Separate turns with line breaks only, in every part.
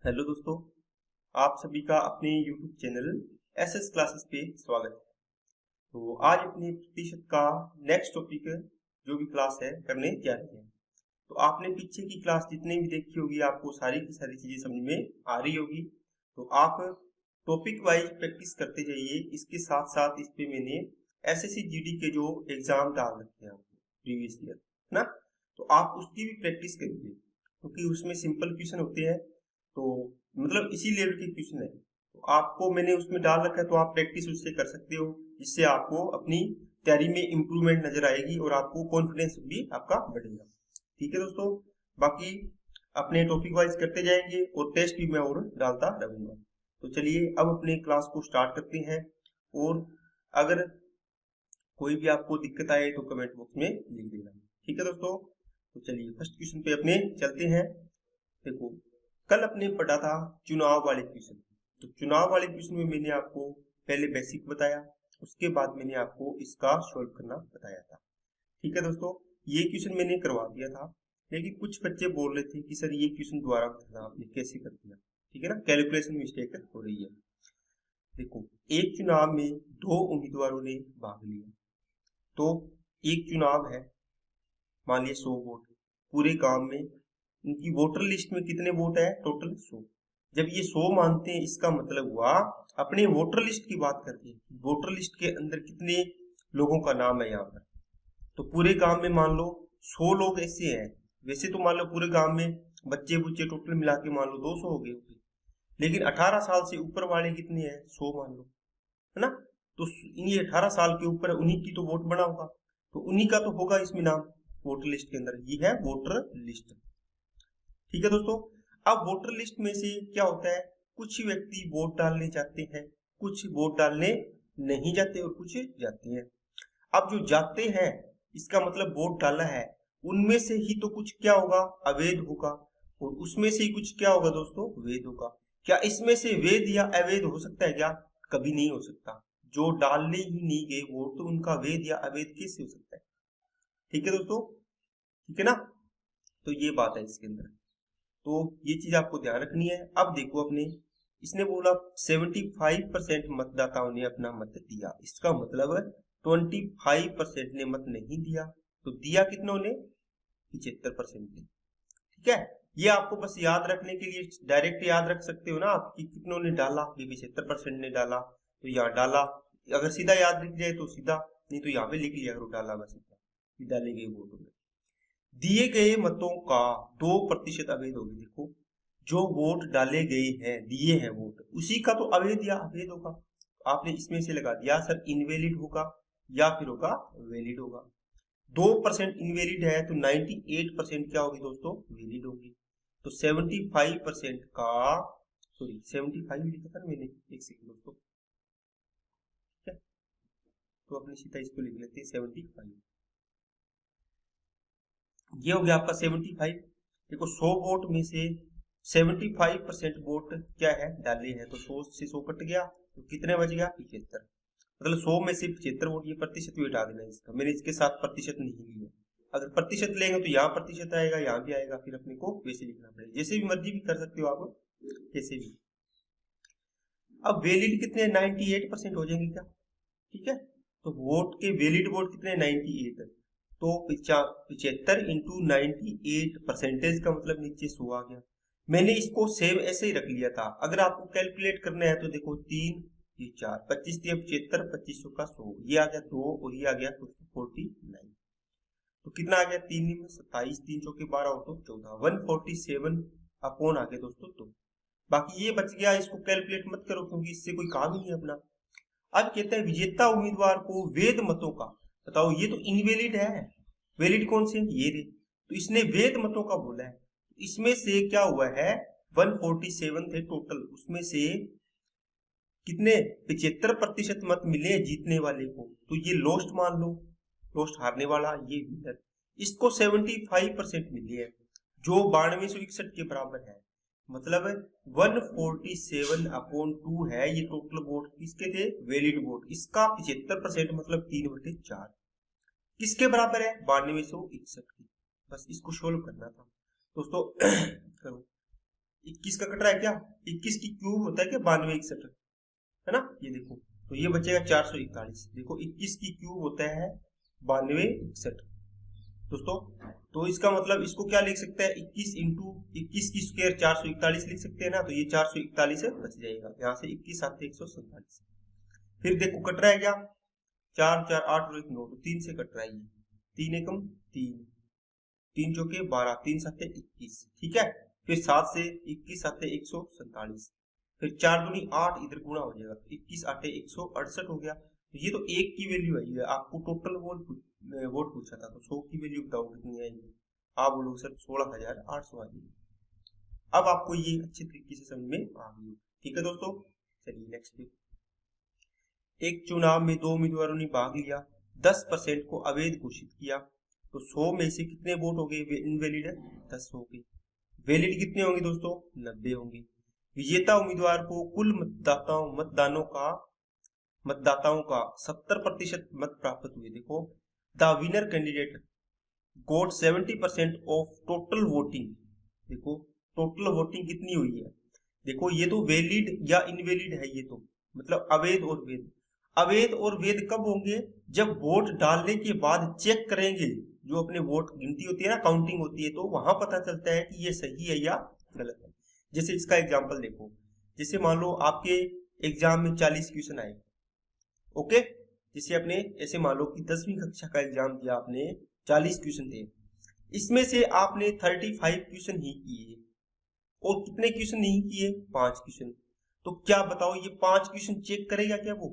Hello दोस्तों, आप सभी का अपने YouTube चैनल एसएस क्लासेस पे स्वागत है। तो आज अपने प्रतिशत का नेक्स्ट टॉपिक जो भी क्लास है करने जा रहे हैं। तो आपने पीछे की क्लास जितनी भी देखी होगी आपको सारी की सारी चीजें समझ में आ रही होगी। तो आप टॉपिक वाइज प्रैक्टिस करते जाइए। इसके साथ साथ इस पे मैंने एसएससी जीडी के जो एग्जाम डाल रखे हैं आपको प्रीवियस ईयर, है ना, तो आप उसकी भी प्रैक्टिस करिए क्योंकि उसमें सिंपल क्वेश्चन होते हैं। तो मतलब इसी लेवल के क्वेश्चन है, तो आपको मैंने उसमें डाल रखा है, तो आप प्रैक्टिस उससे कर सकते हो, जिससे आपको अपनी तैयारी में इम्प्रूवमेंट नजर आएगी और आपको कॉन्फिडेंस भी आपका बढ़ेगा। ठीक है दोस्तों, बाकी अपने टॉपिक वाइज करते जाएंगे और टेस्ट भी मैं और डालता रहूंगा। तो चलिए अब अपने क्लास को स्टार्ट करते हैं, और अगर कोई भी आपको दिक्कत आए तो कमेंट बॉक्स में लिख देना। ठीक है दोस्तों, तो चलिए फर्स्ट क्वेश्चन पे अपने चलते हैं। देखो, कल अपने पढ़ा था चुनाव वाले क्वेश्चन। तो चुनाव वाले क्वेश्चन में मैंने आपको पहले बेसिक बताया, उसके बाद मैंने आपको इसका सॉल्व करना बताया था। ठीक है दोस्तों, ये क्वेश्चन मैंने करवा दिया था, लेकिन कुछ बच्चे बोल रहे थे कि सर ये क्वेश्चन दोबारा बताना आपने कैसे कर दिया। ठीक है ना, कैलकुलेशन मिस्टेक हो रही है। देखो, एक चुनाव में दो उम्मीदवारों ने भाग लिया। तो एक चुनाव है, मान लिया 100 वोट, पूरे गांव में इनकी वोटर लिस्ट में कितने वोट है, टोटल 100। जब ये 100 मानते हैं, इसका मतलब हुआ अपने वोटर लिस्ट की बात करते हैं, वोटर लिस्ट के अंदर कितने लोगों का नाम है यहाँ पर। तो पूरे गांव में मान लो 100 लोग ऐसे हैं। वैसे तो मान लो पूरे गांव में बच्चे बुच्चे टोटल मिला के मान लो 200 हो गए होंगे, लेकिन 18 साल से ऊपर वाले कितने हैं, 100 मान लो, है ना। तो ये 18 साल के ऊपर उन्हीं की तो वोट बना होगा, तो उन्हीं का तो होगा इसमें नाम वोटर लिस्ट के अंदर। ये है वोटर लिस्ट। ठीक है दोस्तों, अब वोटर लिस्ट में से क्या होता है, कुछ व्यक्ति वोट डालने जाते हैं, कुछ वोट डालने नहीं जाते और कुछ जाते हैं। अब जो जाते हैं, इसका मतलब वोट डाला है, उनमें से ही तो कुछ क्या होगा, अवैध होगा, और उसमें से ही कुछ क्या होगा दोस्तों, वैध होगा। क्या इसमें से वैध या अवैध हो सकता है क्या, कभी नहीं हो सकता। जो डालने ही नहीं गए वोट, तो उनका वैध या अवैध कैसे हो सकता है। ठीक है दोस्तों, ठीक है ना, तो ये बात है इसके अंदर। तो ये चीज आपको ध्यान रखनी है। अब देखो, अपने इसने बोला 75% मतदाताओं ने अपना मत दिया, इसका मतलब 25% ने मत नहीं दिया। तो दिया कितनों ने, 75% ने। ठीक है, ये आपको बस याद रखने के लिए डायरेक्ट याद रख सकते हो ना आप कि कितनों ने डाला, ये 75% ने डाला, तो यहाँ डाला। अगर सीधा याद लिख जाए तो सीधा, नहीं तो यहाँ पे लिख लिया करो डाला, बस इतना डाले गए वोटों में। दिए गए मतों का 2% अवैध होगी। देखो, जो वोट डाले गए हैं, दिए हैं वोट, उसी का तो अवैध या अवैध होगा। आपने इसमें से लगा दिया सर इनवैलिड होगा या फिर होगा वैलिड होगा। 2% इनवैलिड है तो 98% क्या होगी दोस्तों, वैलिड होगी। तो 75% का, सॉरी 75 लिखा था ना मैंने, एक सेकंड दोस्तों, ठीक है, तो अपने सीधा इसको लिख लेते हैं 75। ये हो गया आपका 75। देखो 100 वोट में से 75% वोट क्या है, डाले हैं, तो 100 से 100 कट गया, तो कितने बच गया, 75। मतलब 100 में से 75 वोट, ये प्रतिशत भी हटा देना है इसका, मैंने इसके साथ प्रतिशत नहीं लिया। अगर प्रतिशत लेंगे तो यहाँ प्रतिशत आएगा, यहाँ भी आएगा, फिर अपने को वैसे लिखना पड़ेगा। जैसे भी मर्जी भी कर सकते हो आप, कैसे भी। अब वैलिड कितने, 98% हो जाएंगे क्या। ठीक है, तो वोट के वैलिड वोट कितने, 98। तो 75 इंटू 98 परसेंटेज का मतलब नीचे 100 आ गया। मैंने इसको सेम ऐसे ही रख लिया था। अगर आपको कैलकुलेट करना है तो देखो 3 ये 4, 25 75, 25 का 100, ये आ गया 2 और ये आ गया 49। तो कितना आ गया, 3 में 27, 3 चौके 12 और तो 14, 147 अपॉन आ गया दोस्तों 2। बाकी ये बच गया, इसको कैलकुलेट मत करो क्योंकि इससे कोई काम ही नहीं अपना। अब कहते हैं विजेता उम्मीदवार को वैध मतों का, बताओ ये तो इनवैलिड है, वैलिड कौन से, ये रे, तो इसने वैध मतों का बोला है। इसमें से क्या हुआ है, 147 थे टोटल, उसमें से कितने, 75% मत मिले जीतने वाले को, तो ये लॉस्ट मान लो, लॉस्ट हारने वाला, ये विनर। इसको 75% मिले हैं, जो 9261 के बराबर है। मतलब 147 अपॉन 2 है, ये टोटल वोट किसके थे, वैलिड वोट। इसका 75% मतलब 3/4 किसके बराबर है, 9261 की। बस इसको सोल्व करना था दोस्तों। करो, 21 का कट रहा है क्या, 21 की क्यूब होता है क्या 9261, है ना, ये देखो, तो ये बचेगा 441। देखो 21 की क्यूब होता है 9261 दोस्तों। तो इसका मतलब इसको क्या लिख सकते हैं, 21 इंटू 21 की स्क्वायर 441 लिख सकते हैं ना, तो ये 441 बच जाएगा, यहाँ से 21 आते 147। फिर देखो कट रहा है क्या, 4 4 8 और 1 9, तो 3 से कट रहा है, ये 3 एकम 3, 3 चौके 12, 3 साते 21, ठीक है। फिर 7 से 21 साते 147, फिर 4 दूनी 8, इधर गुणा हो जाएगा, 21 आटे 168 हो गया। तो ये तो एक की वैल्यू आई है, आपको टोटल वोट पूछा था, तो 100 की वैल्यू बताओ कितनी आएगी, आप बोलोगे सर 16,800 आ जाएगी। अब आपको ये अच्छे तरीके से समझ में आ गई, ठीक है दोस्तों। चलिए नेक्स्ट पे, एक चुनाव में 2 उम्मीदवारों ने भाग लिया, 10% को अवैध घोषित किया, तो 100 में से कितने वोट हो गए इनवैलिड, 10 हो गए। वैलिड कितने होंगे दोस्तों, 90 होंगे। विजेता उम्मीदवार को कुल मतदाताओं का 70% मत प्राप्त हुए। देखो, the winner candidate got 70% of total voting. देखो टोटल वोटिंग कितनी हुई है, देखो ये तो वैलिड या इनवैलिड है, ये तो मतलब अवैध और वैध। अवैध और वैध कब होंगे, जब वोट डालने के बाद चेक करेंगे, जो अपने वोट गिनती होती है ना, काउंटिंग होती है, तो वहां पता चलता है कि ये सही है या गलत है। जैसे इसका एग्जांपल देखो, जैसे मान लो आपके एग्जाम में 40 क्वेश्चन आए, ओके, जैसे अपने ऐसे मान लो कि 10वीं कक्षा का एग्जाम दिया आपने, 40 क्वेश्चन थे, इसमें से आपने 35 क्वेश्चन ही किए, और कितने क्वेश्चन नहीं किए, 5 क्वेश्चन। तो क्या बताओ, ये 5 क्वेश्चन चेक करेगा क्या वो,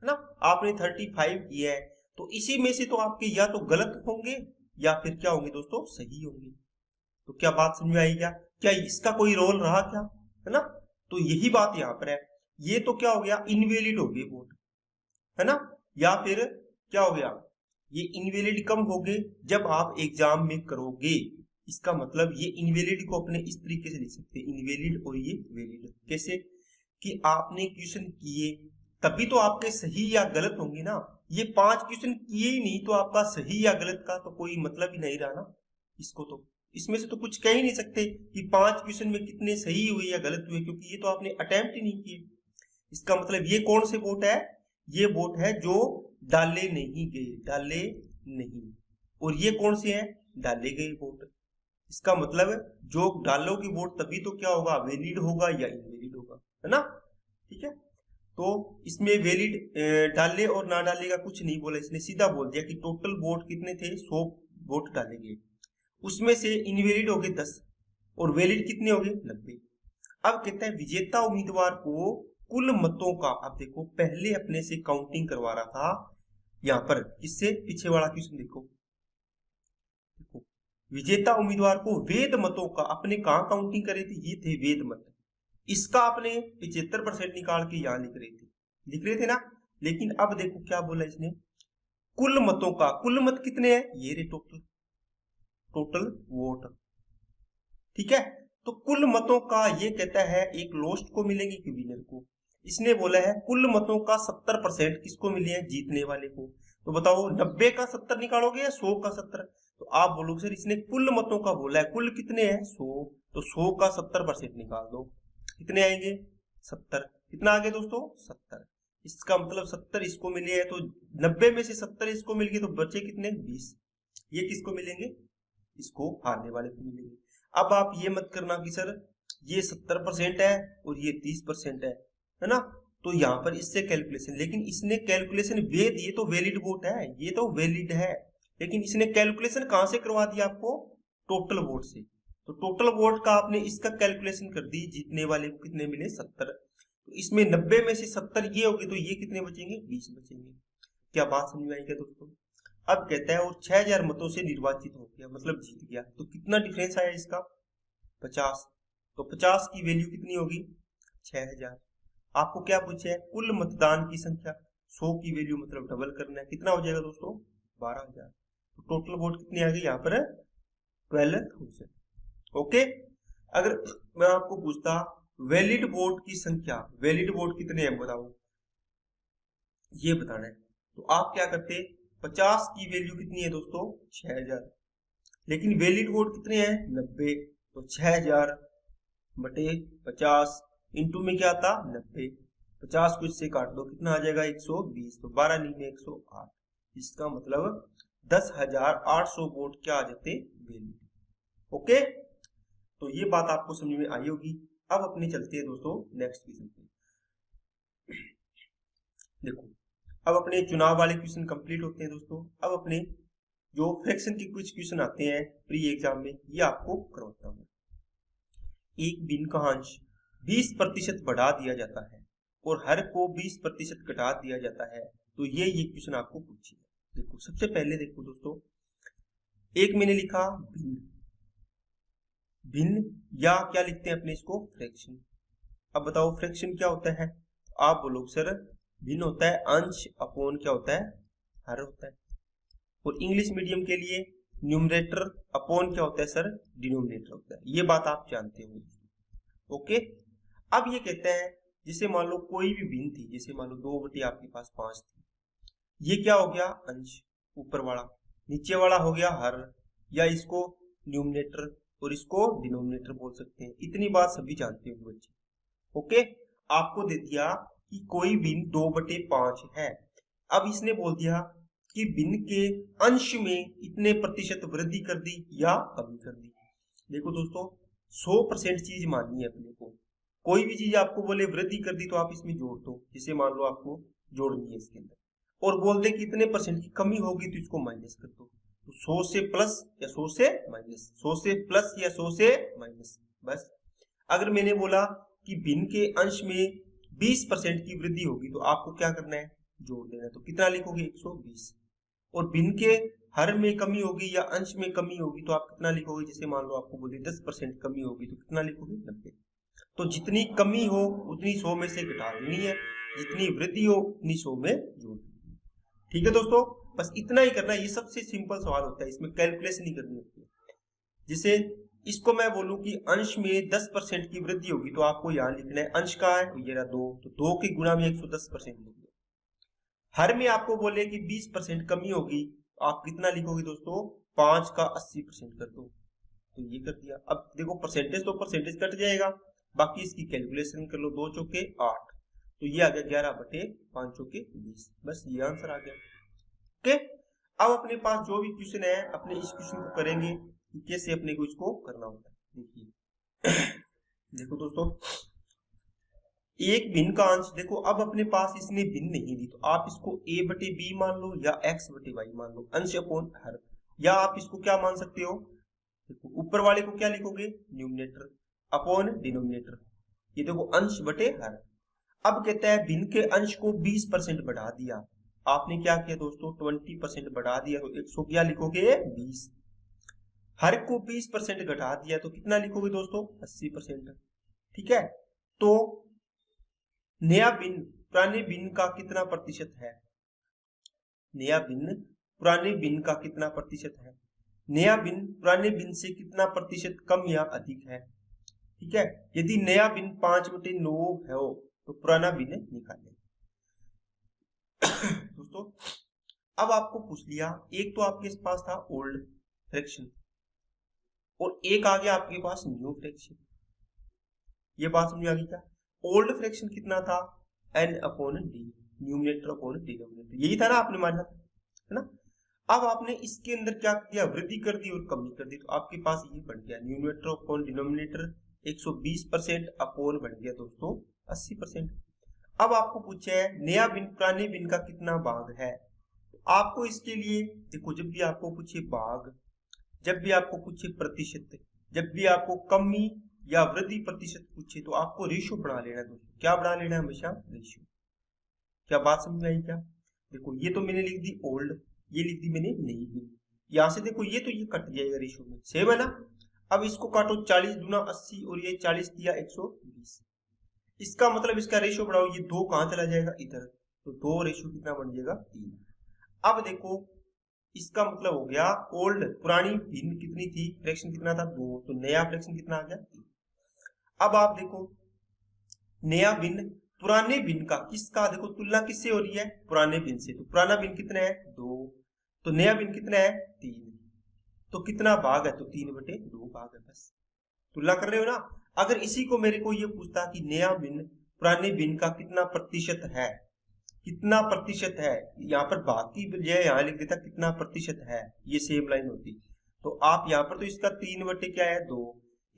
है ना। आपने 35 किया है, तो इसी में से तो आपके या तो गलत होंगे या फिर क्या होंगे दोस्तों, सही होंगे। तो क्या बात समझ में आई क्या इसका कोई रोल रहा क्या, है ना। तो यही बात यहाँ पर है, ये तो क्या हो गया, इनवैलिड हो गए वोट, है ना। या फिर क्या हो गया, ये इनवैलिड कब हो गए, जब आप एग्जाम में करोगे। इसका मतलब ये इनवैलिड को अपने इस तरीके से लिख सकते हैं, इनवैलिड और ये वैलिड। कैसे, कि आपने क्वेश्चन किए तभी तो आपके सही या गलत होंगे ना। ये 5 क्वेश्चन किए ही नहीं, तो आपका सही या गलत का तो कोई मतलब ही नहीं रहा ना। इसको तो इसमें से तो कुछ कह ही नहीं सकते कि 5 क्वेश्चन में कितने सही हुए या गलत हुए, क्योंकि ये तो आपने अटेम्प्ट ही नहीं किए। इसका मतलब ये कौन से वोट है, ये वोट है जो डाले नहीं गए, डाले नहीं। और ये कौन से हैं, डाले गए वोट। इसका मतलब जो डालोगे वोट तभी तो क्या होगा, वैलिड होगा या इनवैलिड होगा, है ना, ठीक है। तो इसमें वैलिड डाले और ना डाले का कुछ नहीं बोला, इसने सीधा बोल दिया कि टोटल वोट कितने थे, 100 वोट डाले गए, उसमें से इनवैलिड हो गए 10 और वैलिड कितने हो गए, 90। अब कहता है विजेता उम्मीदवार को कुल मतों का, अब देखो पहले अपने से काउंटिंग करवा रहा था, यहां पर किससे, पीछे वाला क्वेश्चन देखो, विजेता उम्मीदवार को वैध मतों का, अपने कहां काउंटिंग करे थे, ये थे वैध मत, इसका आपने 75% निकाल के यहां लिख रहे थे ना। लेकिन अब देखो क्या बोला इसने, कुल मतों का, कुल मत कितने हैं, ये रे टोटल वोट, ठीक है। तो कुल मतों का ये कहता है एक लोस्ट को मिलेंगे कि विनर को। इसने बोला है कुल मतों का 70% किसको मिले हैं, जीतने वाले को। तो बताओ 90 का 70 निकालोगे या 100 का 70, तो आप बोलोगे सर इसने कुल मतों का बोला है, कुल कितने हैं 100, तो 100 का 70% निकाल दो, कितने आएंगे 70। कितना आ गया दोस्तों 70। इसका मतलब 70 इसको मिले हैं, तो 90 में से 70 इसको मिल गए, तो बचे कितने 20। ये किसको मिलेंगे, इसको हारने वाले को मिलेंगे। अब आप ये मत करना कि सर ये 70% है और ये 30% है ना। तो यहाँ पर इससे कैलकुलेशन, लेकिन इसने कैलकुलेशन वैध, ये तो वैलिड वोट है, ये तो वैलिड है, लेकिन इसने कैलकुलेशन कहां से करवा दिया आपको, टोटल वोट से। तो टोटल वोट का आपने इसका कैलकुलेशन कर दी, जीतने वाले को कितने मिले 70, तो इसमें 90 में से 70 ये होगी, तो ये कितने बचेंगे 20 बचेंगे। क्या बात समझ में आई क्या दोस्तों। अब कहता है और 6000 मतों से निर्वाचित हो गया, मतलब जीत गया, तो कितना डिफरेंस आया इसका 50, तो 50 की वैल्यू कितनी होगी 6000। आपको क्या पूछा है, कुल मतदान की संख्या, 100 की वैल्यू मतलब डबल करना है, कितना हो जाएगा दोस्तों 12000। तो टोटल वोट कितनी आ गई यहाँ पर 12,000। ओके, अगर मैं आपको पूछता वैलिड वोट की संख्या, वैलिड वोट कितने हैं बताओ, ये बताना है, तो आप क्या करते, 50 की वैल्यू कितनी है दोस्तों 6000, लेकिन वैलिड वोट कितने हैं 90, तो 6000 बटे 50 इंटू में क्या आता 90, 50 को इससे काट दो कितना आ जाएगा 120, तो 12 में 108, इसका मतलब 10,800 वोल्ट क्या आ जाते वैल्यू। ओके, तो ये बात आपको समझ में आई होगी। अब अपने चलते हैं दोस्तों नेक्स्ट क्वेश्चन पे। देखो अब अपने चुनाव वाले क्वेश्चन कंप्लीट होते हैं दोस्तों। अब अपने जो फ्रैक्शन के कुछ क्वेश्चन आते हैं प्री एग्जाम में, ये आपको करवाता हूँ। एक भिन्न का अंश 20% बढ़ा दिया जाता है और हर को 20% घटा दिया जाता है, तो ये क्वेश्चन आपको पूछिए। देखो सबसे पहले देखो दोस्तों, एक मैंने लिखा भिन्न, भिन्न या क्या लिखते हैं अपने इसको फ्रैक्शन। अब बताओ फ्रैक्शन क्या होता है, आप बोलोगे सर भिन्न होता है अंश अपॉन क्या होता है हर होता है, और इंग्लिश मीडियम के लिए न्यूमरेटर अपॉन क्या होता है सर डिनोमिनेटर होता है, ये बात आप जानते हो। ओके, अब ये कहते हैं जैसे मान लो कोई भी भिन्न थी, जैसे मान लो 2 आपके पास 5 थी, ये क्या हो गया अंश ऊपर वाला, नीचे वाला हो गया हर, या इसको न्यूमरेटर और इसको डिनोमिनेटर बोल सकते हैं। इतनी बात सभी जानते हो बच्चे। ओके, आपको दे दिया कि कोई भिन्न 2/5 है। अब इसने बोल दिया कि भिन्न के अंश में इतने प्रतिशत वृद्धि कर दी या कमी कर दी। देखो दोस्तों 100% चीज माननी है अपने को। कोई भी चीज आपको बोले वृद्धि कर दी तो आप इसमें जोड़ दो, जैसे मान लो आपको जोड़नी है इसके अंदर, और बोल दे कि इतने परसेंट की कमी होगी तो इसको माइनस कर दो, तो 100 से प्लस या 100 से माइनस, 100 से प्लस या 100 से माइनस, बस। अगर मैंने बोला कि भिन्न के अंश में 20% की वृद्धि होगी तो आपको क्या करना है जोड़ देना है, तो कितना लिखोगे 120, और भिन्न के हर में कमी होगी या अंश में कमी होगी तो आप कितना लिखोगे, जैसे मान लो आपको बोले 10% कमी होगी तो कितना लिखोगे 90। तो जितनी कमी हो उतनी 100 में से घटा देनी है, जितनी वृद्धि हो उतनी 100 में जोड़ देनी है। ठीक है दोस्तों, बस इतना ही करना है, ये सबसे सिंपल सवाल होता है, इसमें कैलकुलेशन नहीं करनी होती है। जैसे इसको मैं बोलूं कि अंश में 10% की वृद्धि होगी तो आपको यहाँ लिखना है अंश का है ये रहा 2, तो 2 के गुणा में 110% लिखिए। हर में आपको बोले कि 20% कमी होगी तो आप कितना लिखोगे दोस्तों 5 का 80% कर दो, तो ये कर दिया। अब देखो परसेंटेज तो परसेंटेज कट जाएगा, बाकी इसकी कैलकुलेशन कर लो, 2 चौके 8, तो ये आ गया 11/5 चौके 20, बस ये आंसर आ गया। ओके, अब अपने पास जो भी क्वेश्चन है अपने इस क्वेश्चन को करेंगे कि कैसे अपने को इसको करना होता है। देखिए देखो दोस्तों, एक भिन्न का अंश, देखो अब अपने पास इसने भिन्न नहीं दी तो आप इसको a/b मान लो या x/y मान लो, अंश अपॉन हर, या आप इसको क्या मान सकते हो, देखो ऊपर वाले को क्या लिखोगे न्यूमरेटर अपॉन डिनोमिनेटर, ये देखो अंश बटे हर। अब कहता है भिन्न के अंश को 20% बढ़ा दिया, आपने क्या किया दोस्तों 20% बढ़ा दिया तो 100 क्या लिखोगे 20, हर को 20% घटा दिया तो कितना लिखोगे दोस्तों 80%। ठीक है, तो नया भिन्न पुराने भिन्न का कितना प्रतिशत है, नया भिन्न पुराने भिन्न का कितना प्रतिशत है, नया भिन्न पुराने भिन्न से कितना प्रतिशत कम या अधिक है। ठीक है, यदि नया भिन्न 5/9 है तो पुराना भिन्न निकालें। दोस्तों अब आपको पूछ लिया, एक तो आपके पास था ओल्ड फ्रैक्शन और एक आ गया आपके पास न्यू फ्रैक्शन, ये बात समझ आ गई क्या। ओल्ड फ्रैक्शन कितना था n/d, न्यूमरेटर अपॉन डिनोमिनेटर, यही था ना आपने माना था, है ना। अब आपने इसके अंदर क्या किया वृद्धि कर दी और कमी कर दी, तो आपके पास ये बन गया न्यूमरेटर अपॉन डिनोमिनेटर 120% अपॉन बन गया दोस्तों 80%। अब आपको पूछा है नया भिन्न पुराने भिन्न का कितना भाग है, तो आपको इसके लिए देखो जब भी आपको पूछे भाग, जब भी आपको पूछे प्रतिशत, जब भी आपको कमी या वृद्धि प्रतिशत पूछे तो आपको रेशियो बढ़ा लेना है दोस्तों। क्या बढ़ा लेना है हमेशा रेशियो। क्या बात समझ में आई क्या। देखो ये तो मैंने लिख दी ओल्ड, ये लिख दी मैंने नहीं भी, यहां से देखो ये तो ये कट जाएगा रेशियो में, सेम है ना। अब इसको काटो 40 दूना 80 और ये 40 दिया 120, इसका मतलब इसका रेशियो बढ़ाओ, ये 2 कहां चला जाएगा इधर, तो 2 रेशियो कितना बन जाएगा 3। अब देखो इसका मतलब हो गया ओल्ड पुरानी भिन्न कितनी थी, फ्रैक्शन कितना था 2, तो नया फ्रैक्शन कितना आ गया 3। अब आप देखो नया भिन्न पुराने भिन्न का किसका, देखो तुलना किससे हो रही है पुराने भिन्न से, तो पुराना भिन्न कितना है 2, तो नया भिन्न कितना है 3, तो कितना भाग है तो 3/2 भाग है, बस तुलना कर रहे हो ना। अगर इसी को मेरे को ये पूछता कि नया भिन्न पुराने भिन्न का कितना प्रतिशत है, कितना प्रतिशत है, यहाँ पर भाग की बजाय यहाँ लिख देता कितना प्रतिशत है, ये सेम लाइन होती। तो आप यहाँ पर तो इसका 3 बटे क्या है 2,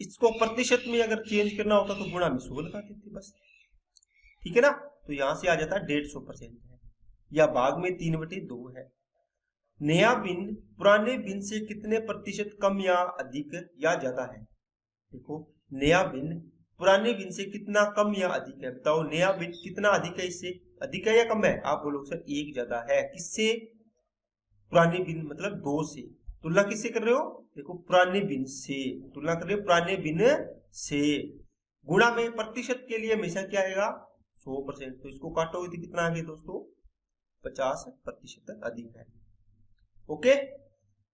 इसको प्रतिशत में अगर चेंज करना होता तो गुणा में 100 लगा देते बस, ठीक है ना। तो यहां से आ जाता 150% है, या भाग में 3 बटे 2 है। नया भिन्न पुराने भिन्न से कितने प्रतिशत कम या अधिक या ज्यादा है। देखो नया भिन्न पुराने भिन्न से कितना कम या अधिक है, बताओ नया भिन्न कितना अधिक है, इससे अधिक है या कम है। आप बोलोगे सर 1 ज्यादा है, किससे, पुराने भिन्न मतलब 2 से। तुलना किससे कर रहे हो, देखो पुराने भिन्न से तुलना कर रहे हो, पुराने भिन्न से। गुणा में प्रतिशत के लिए हमेशा क्या आएगा 100%, तो इसको काटोगे तो कितना आ गया दोस्तों 50% अधिक है। ओके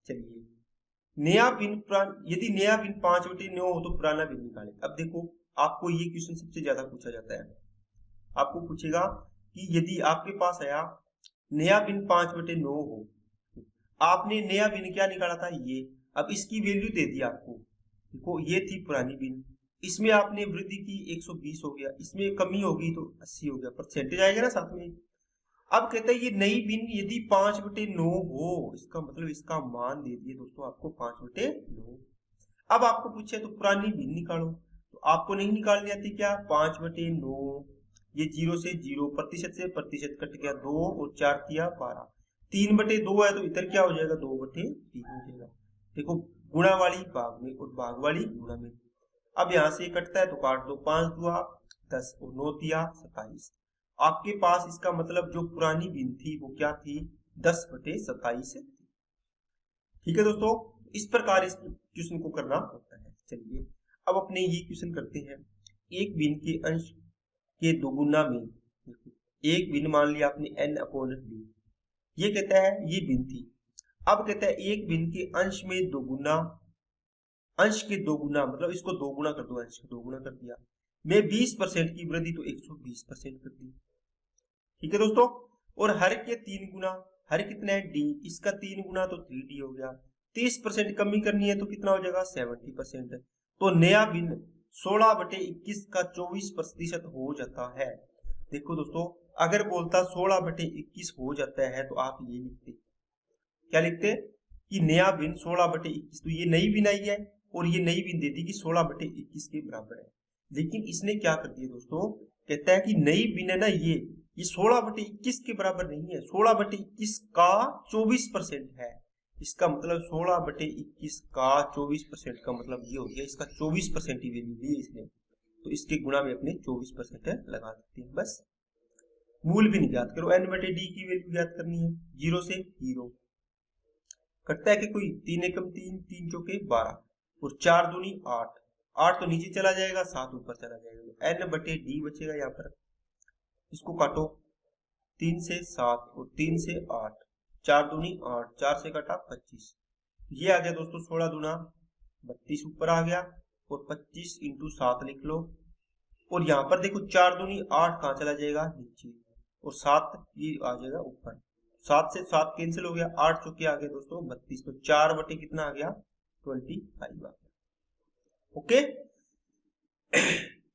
चलिए, नया भिन्न यदि नया भिन्न 5/9 हो तो पुराना भिन्न निकालें। अब देखो आपको ये क्वेश्चन सबसे ज्यादा पूछा जाता है, आपको पूछेगा कि यदि आपके पास आया नया भिन्न 5/9 हो, आपने नया भिन्न क्या निकाला था ये, अब इसकी वैल्यू दे दी आपको। देखो ये थी पुरानी भिन्न, इसमें आपने वृद्धि की 120 हो गया, इसमें कमी होगी तो 80 हो गया, परसेंटेज आएगा ना साथ में। अब कहते हैं ये नई भिन्न यदि 5/9 हो, इसका मतलब इसका मान दे दिए दोस्तों आपको 5/9। अब आपको पूछे तो पुरानी भिन्न निकालो, तो आपको नहीं निकालनी आती क्या, 5/9, ये 0 से 0, प्रतिशत से प्रतिशत कट गया 2 और 4 किया 12, 3/2 है तो इधर क्या हो जाएगा 2/3 हो जाएगा। देखो गुणा वाली भाग में और भाग वाली गुणा में। अब यहां से कटता है तो काट दो, 5 दुआ 10 और 9 तिया 27। आपके पास इसका मतलब जो पुरानी भिन्न थी वो क्या थी 10/27 थी। ठीक है दोस्तों, इस प्रकार इस क्वेश्चन को करना होता है। चलिए अब अपने ये क्वेश्चन करते हैं, एक भिन्न के अंश के दोगुना में, एक भिन्न मान लिया आपने n/d, ये कहता है ये भिन्न थी। अब कहता है एक भिन्न के अंश में दोगुना, अंश के दोगुना मतलब इसको दोगुना कर दो, अंश का दोगुना कर दिया, में 20% की वृद्धि तो 120% कर दी। ठीक है दोस्तों, और हर के 3 गुना, हर कितना है d, इसका 3 गुना तो 3d हो गया, 30% कमी करनी है तो कितना हो जाएगा 70%। तो नया भिन्न 16/21 का 24% हो जाता है। देखो दोस्तों अगर बोलता 16/21 हो जाता है तो आप ये लिखते, क्या लिखते कि नया भिन्न 16/21, तो ये नई भिन्न आई है और ये नई भिन्न देती कि 16/21 के बराबर है। लेकिन इसने क्या कर दिया दोस्तों, कहता है कि नई भिन्न है ना ये 16/21 के बराबर नहीं है, 16/21 का 24% है। इसका मतलब 16/21 का 24% का मतलब ये हो गया, इसका 24% ही वैल्यू ली इसने, तो इसके गुणा में अपने 24% लगा देते हैं। बस मूल भी नहीं ज्ञात करो, n/d की वैल्यू ज्ञात करनी है, 0 से 0 कटता है कि कोई 3 एकम 3, 3 चौके 12 और 4 दूनी 8, 8 तो नीचे चला जाएगा 7 ऊपर चला जाएगा, n/d बचेगा यहाँ पर। इसको काटो, 3 से 7 और 3 से 8, 4 दूनी 8, 4 से काटा 25, ये आ गया दोस्तों 16 दूना 32 ऊपर आ गया, और 25 × 7 लिख लो, और यहाँ पर देखो 4 दूनी 8 कहाँ चला जाएगा नीचे, और 7 ये आ जाएगा ऊपर, 7 से 7 कैंसिल हो गया, 8 चौके आ गए दोस्तों 32, तो 4 बटे कितना आ गया 25 आ गया। ओके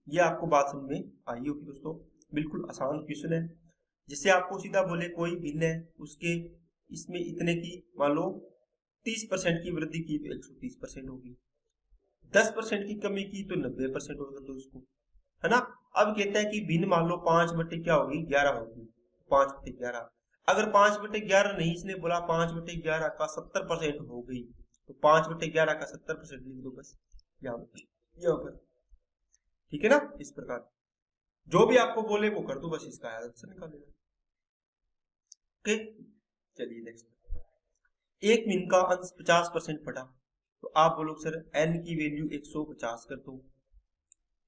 ये आपको बात समझ में आई होगी दोस्तों, बिल्कुल आसान क्वेश्चन है। जिससे आपको सीधा बोले कोई भिन्न है उसके इसमें इतने की मान लो 30% की वृद्धि की तो 130% होगी, 10% की कमी की तो 90% होगा, तो उसको है ना। अब कहता है कि भिन्न मान लो 5 बटे क्या होगी 11 होगी, 5/11, अगर 5/11 नहीं, इसने बोला 5/11 का 70% हो गई, तो 5/11 का 70% लिख दो बस यहाँ पर। ठीक है ना, इस प्रकार जो भी आपको बोले वो कर दो, बस इसका आंसर निकाल लेना। ओके चलिए नेक्स्ट, एक भिन्न का अंश 50% पटा, तो आप बोलो सर n की वैल्यू 150 कर दो।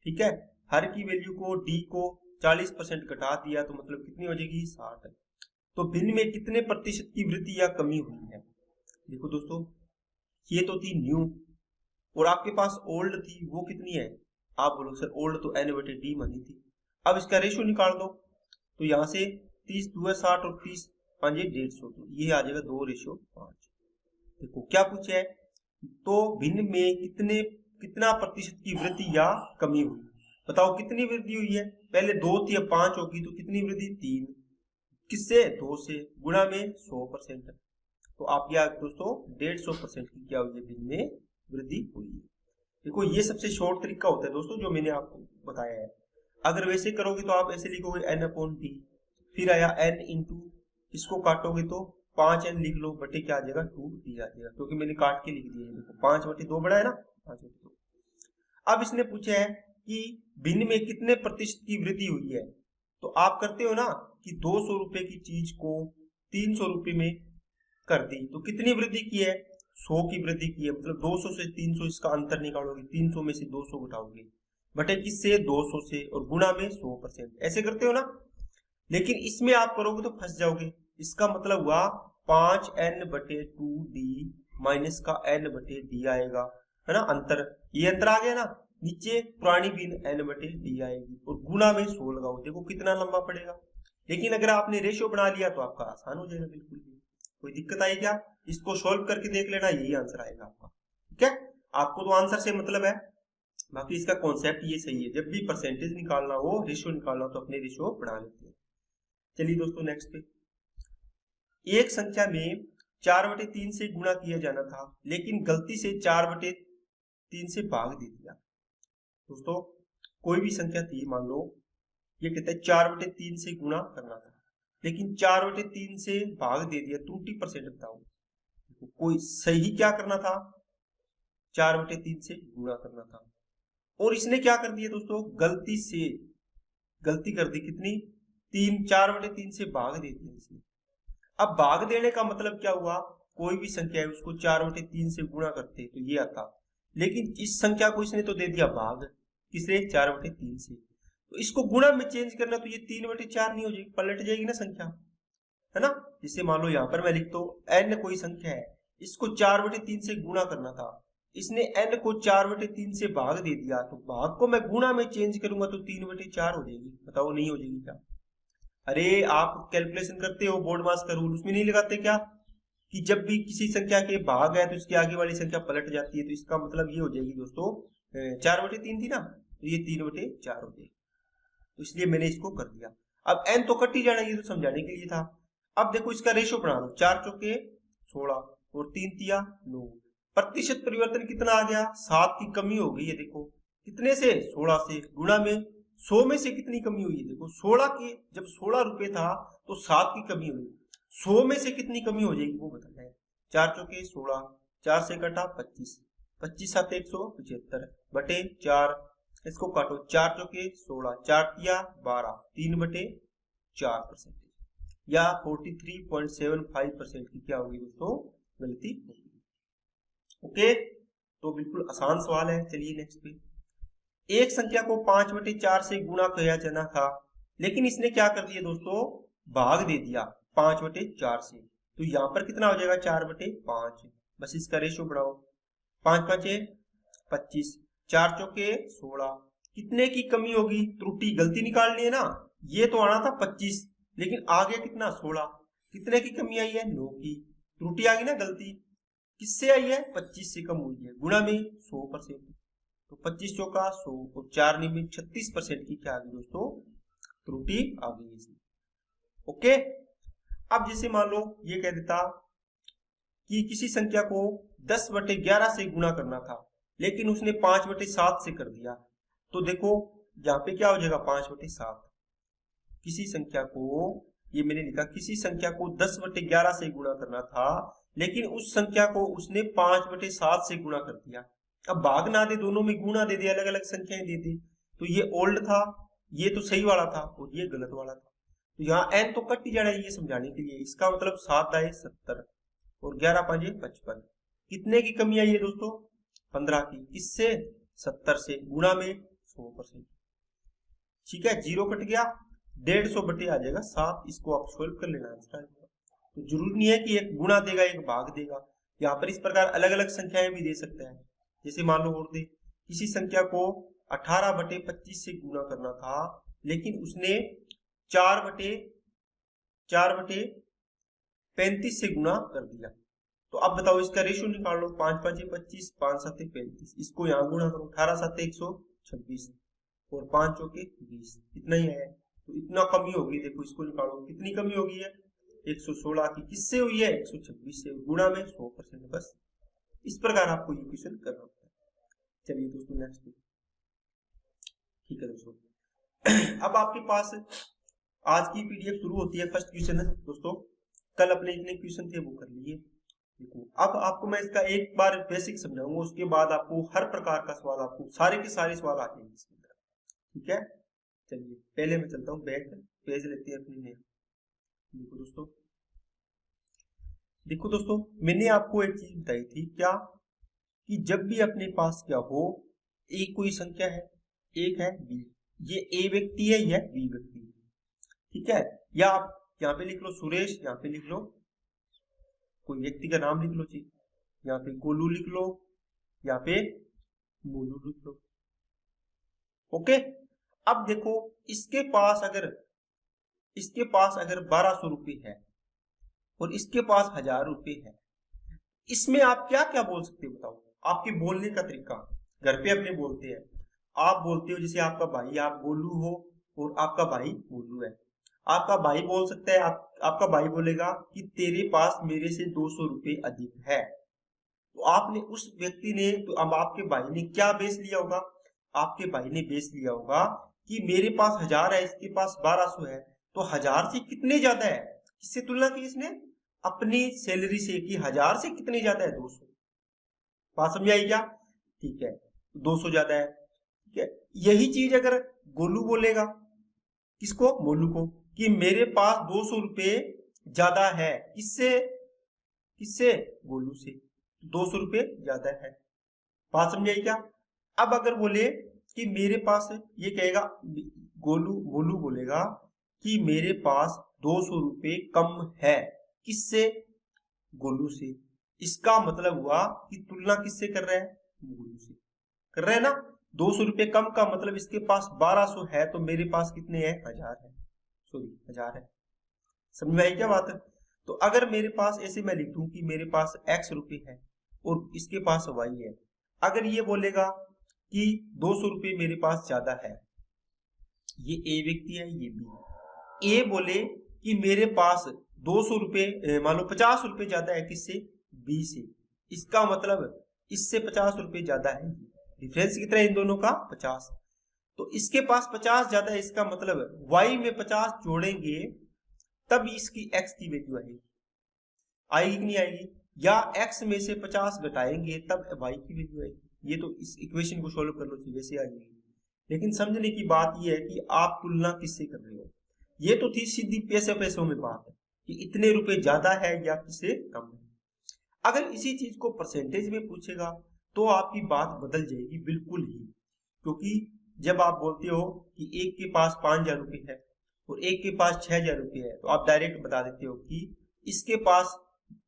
ठीक है, हर की वैल्यू को d को 40% घटा दिया तो मतलब कितनी हो जाएगी 60। तो भिन्न में कितने प्रतिशत की वृद्धि या कमी हुई है। देखो दोस्तों ये तो थी न्यू और आपके पास ओल्ड थी, वो कितनी है, आप बोलो सर ओल्ड तो n/d मानी थी। अब इसका रेशियो निकाल दो, तो यहाँ से 30 2 60 और 30 5 150, तो ये आ जाएगा 2:5। देखो क्या पूछे है, तो भिन्न में कितने कितना प्रतिशत की वृद्धि या कमी हुई। बताओ कितनी वृद्धि हुई है, पहले 2 थी अब 5 होगी, तो कितनी वृद्धि 3, किससे 2 से, गुणा में 100%। तो आप क्या दोस्तों 150% की क्या हुई है दिन में वृद्धि हुई है। देखो ये सबसे शॉर्ट तरीका होता है दोस्तों जो मैंने आपको बताया है। अगर वैसे करोगे तो आप ऐसे लिखोगे n/d, फिर आया n इंटू, इसको काटोगे तो 5n लिख लो, बटे क्या आ जाएगा 2d आ जाएगा, क्योंकि मैंने काट के लिख दिया है। देखो 5/2 बड़ा है ना, 5/2। अब इसने पूछा है कि भिन्न में कितने प्रतिशत की वृद्धि हुई है। तो आप करते हो ना कि 200 रुपए की चीज को 300 रुपए में कर दी, तो कितनी वृद्धि की है, 100 की वृद्धि की है। मतलब 200 से 300 इसका अंतर निकालोगे, 300 में से 200 घटाओगे, बटे किससे 200 से, और गुणा में 100%, ऐसे करते हो ना। लेकिन इसमें आप करोगे तो फंस जाओगे। इसका मतलब हुआ 5n/2d माइनस का n/d आएगा, है ना अंतर, ये अंतर आ गया ना। नीचे पुरानी भिन्न n/d आएगी और गुणा में 100 लगाओ, देखो कितना लंबा पड़ेगा। लेकिन अगर आपने रेशियो बना लिया तो आपका आसान हो जाएगा बिल्कुल भी। कोई दिक्कत आई क्या, इसको सॉल्व करके देख लेना, यही आंसर आएगा आपका। ठीक है, आपको तो आंसर से मतलब है, बाकी इसका कॉन्सेप्ट ये सही है। जब भी परसेंटेज निकालना हो, रेशियो निकालना हो, तो अपने रेशियो बढ़ा लेते हैं। चलिए दोस्तों नेक्स्ट पे, एक संख्या में 4/3 से गुणा किया जाना था, लेकिन गलती से 4/3 से भाग दे दिया। दोस्तों कोई भी संख्या थी, मान लो ये कहता है 4/3 से गुणा करना था, लेकिन 4/3 से भाग दे दिया, त्रुटि परसेंट बताओ। कोई सही क्या करना था, 4/3 से गुणा करना था, और इसने क्या कर दिया दोस्तों, गलती कर दी, कितनी 3, 4/3 से भाग दे दिया इसने। अब भाग देने का मतलब क्या हुआ, कोई भी संख्या है उसको 4/3 से गुणा करते तो ये आता, लेकिन इस संख्या को इसने तो दे दिया भाग, किससे 4/3 से। तो इसको गुणा में चेंज करना, तो ये 3/4 नहीं हो जाएगी, पलट जाएगी ना संख्या, है ना। जैसे मान लो यहाँ पर मैं लिखता हूँ n कोई संख्या है, इसको 4/3 से गुणा करना था, इसने n को 4/3 से भाग दे दिया, तो भाग को मैं गुणा में चेंज करूंगा तो 3/4 हो जाएगी। बताओ नहीं हो जाएगी क्या। अरे आप कैलकुलेशन करते हो, बोर्ड मास का रूल, उसमें नहीं लगाते क्या कि जब भी किसी संख्या के भाग है तो इसकी आगे वाली संख्या पलट जाती है। तो इसका मतलब ये हो जाएगी दोस्तों 4/3 थी ना, तो ये 3/4 हो जाएगी। तो इसलिए मैंने इसको कर दिया। अब n तो कट ही जाना, ये तो समझाने के लिए था। अब देखो इसका रेशो बना लो, 4 चौके 16 और 3 तिया 9। प्रतिशत परिवर्तन कितना आ गया, 7 की कमी हो गई है। देखो कितने से, 16 से, गुणा में 100 में से कितनी कमी हुई है। देखो 16 की, जब 16 रुपए था तो 7 की कमी हुई, 100 में से कितनी कमी हो जाएगी वो बताना है। 4 चौके 16, 4 से कटा 25, 25 7 175 बटे 4, इसको काटो, 4 चौके 16, 4 तिया 12, 3/4%, या 43.75% की क्या होगी दोस्तों गलती होगी। ओके, तो बिल्कुल आसान सवाल है। चलिए नेक्स्ट पे, एक संख्या को 5/4 से गुणा किया जाना था, लेकिन इसने क्या कर दिया दोस्तों, भाग दे दिया 5/4 से। तो यहाँ पर कितना हो जाएगा 4/5, बस इसका रेशियो बढ़ाओ, 5 5 25, 4 चौके 16, कितने की कमी होगी, त्रुटि, गलती निकालनी है ना। ये तो आना था 25, लेकिन आगे कितना 16, कितने की कमी आई है 9 की, त्रुटि आ गई ना, गलती किससे आई है 25 से कम हुई है, गुणा में 100%। तो 25 चौका 100 और 4 में 36% की क्या आ गई दोस्तों त्रुटि आ गई इसमें। ओके, अब जैसे मान लो ये कह देता कि किसी संख्या को 10/11 से गुणा करना था, लेकिन उसने 5/7 से कर दिया। तो देखो यहाँ पे क्या हो जाएगा 5/7। किसी संख्या को, ये मैंने लिखा, किसी संख्या को 10/11 से गुणा करना था, लेकिन उस संख्या को उसने 5/7 से गुणा कर दिया। अब भाग ना दे, दोनों में गुणा दे दे, अलग अलग संख्याएं दे दे। तो ये ओल्ड था, ये तो सही वाला था और ये गलत वाला था। तो यहाँ n तो कट ही जाना है, ये समझाने के लिए। इसका मतलब 7 आए 70 और 11 5 55, कितने की कमी आई है दोस्तों 15 की, किससे 70 से, गुणा में 100%। ठीक है, 0 कट गया, 150 बटे आ जाएगा 7। इसको आप सोल्व कर लेना आंसर आएगा। तो जरूरी नहीं है कि एक गुणा देगा एक भाग देगा, यहाँ पर इस प्रकार अलग अलग संख्याएं भी दे सकता है। जैसे मान लो और दे, किसी संख्या को 18/25 से गुणा करना था, लेकिन उसने 4/35 से गुणा कर दिया। तो तो अब बताओ इसका रेशियो निकाल लो, 5 5 25, 5 7 35, इसको यहाँ गुणा करो, 18 7 126 और 5 चौके 20, इतना ही है। तो इतना कमी होगी, देखो इसको निकालो, कितनी कमी होगी है 116 की, किससे हुई है 126 से, गुणा में 100%। बस इस प्रकार आपको ये क्वेश्चन करना होता है। चलिए दोस्तों नेक्स्ट, ठीक है दोस्तों। अब आपके पास आज की पीडीएफ शुरू होती है, फर्स्ट क्वेश्चन है दोस्तों, कल अपने इतने क्वेश्चन थे वो कर लिए। देखो अब आपको मैं इसका एक बार बेसिक समझाऊंगा, उसके बाद आपको हर प्रकार का सवाल, आपको सारे के सारे सवाल आ जाएंगे इसके अंदर, ठीक है। चलिए पहले मैं चलता हूँ बैक, पेज लेते हैं अपनी नया। देखो दोस्तों मैंने आपको एक चीज बताई थी क्या, कि जब भी अपने पास क्या हो, एक कोई संख्या है, एक है बी, ये ए व्यक्ति है, यह बी व्यक्ति है, ठीक है। या आप यहाँ पे लिख लो सुरेश, यहाँ पे लिख लो कोई व्यक्ति का नाम लिख लो, ठीक, यहाँ पे गोलू लिख लो, यहाँ पे मोलू लिख लो, ओके। अब देखो इसके पास अगर 1200 रुपये है और इसके पास 1000 रुपये है, इसमें आप क्या क्या बोल सकते हो बताओ। आपके बोलने का तरीका, घर पे अपने बोलते हैं, आप बोलते हो जैसे आपका भाई, आप गोलू हो और आपका भाई मोलू है, आपका भाई बोल सकता है, आपका भाई बोलेगा कि तेरे पास मेरे से 200 रुपये अधिक है। तो आपने उस व्यक्ति ने, तो अब आपके भाई ने क्या बेस लिया होगा, आपके भाई ने बेस लिया होगा कि मेरे पास 1000 है, इसके पास 1200 है, तो 1000 से कितने ज्यादा है, किससे तुलना की इसने, अपनी सैलरी से, कि 1000 से कितने ज्यादा है 200। बात समझ आई क्या, ठीक है, 200 ज्यादा है, ठीक है। यही चीज अगर गोलू बोलेगा, किसको, मोलू को, कि मेरे पास 200 रुपये ज्यादा है, किससे गोलू से, 200 रुपये ज्यादा है। बात समझ आई क्या। अब अगर बोले कि मेरे पास, ये कहेगा गोलू बोलेगा कि मेरे पास 200 रुपये कम है, किससे, गोलू से। इसका मतलब हुआ कि तुलना किससे कर रहे हैं, गोलू से कर रहे हैं ना। 200 रुपये कम का मतलब इसके पास 1200 है, तो मेरे पास कितने हैं, 1000 है, सॉरी 1000 है। समझ में आई क्या बात है। तो अगर मेरे पास ऐसे मैं लिख दूं कि मेरे पास x रुपये है और इसके पास y है, अगर ये बोलेगा कि 200 रुपये मेरे पास ज्यादा है, ये a व्यक्ति है, ये b, a बोले कि मेरे पास 200 रुपये, मान लो 50 रुपये ज्यादा है, किससे, b से, इसका मतलब इससे 50 रुपये ज्यादा है, डिफरेंस कितना है इन दोनों का, 50। तो इसके पास 50 ज्यादा है, इसका मतलब y में 50 जोड़ेंगे तब इसकी x की वैल्यू आएगी कि नहीं आएगी, या x में से 50 घटाएंगे तब y की वैल्यू आएगी। ये तो इस इक्वेशन को सॉल्व कर लो, वैसे आ जाएगी। लेकिन समझने की बात ये है कि आप तुलना किससे कर रहे हो। ये तो थी सीधी पैसों में बात है कि इतने रुपए ज्यादा है या किससे कम है। अगर इसी चीज को परसेंटेज में पूछेगा तो आपकी बात बदल जाएगी बिल्कुल ही, क्योंकि जब आप बोलते हो कि एक के पास 5000 रुपये है और एक के पास 6000 रुपये है, तो आप डायरेक्ट बता देते हो कि इसके पास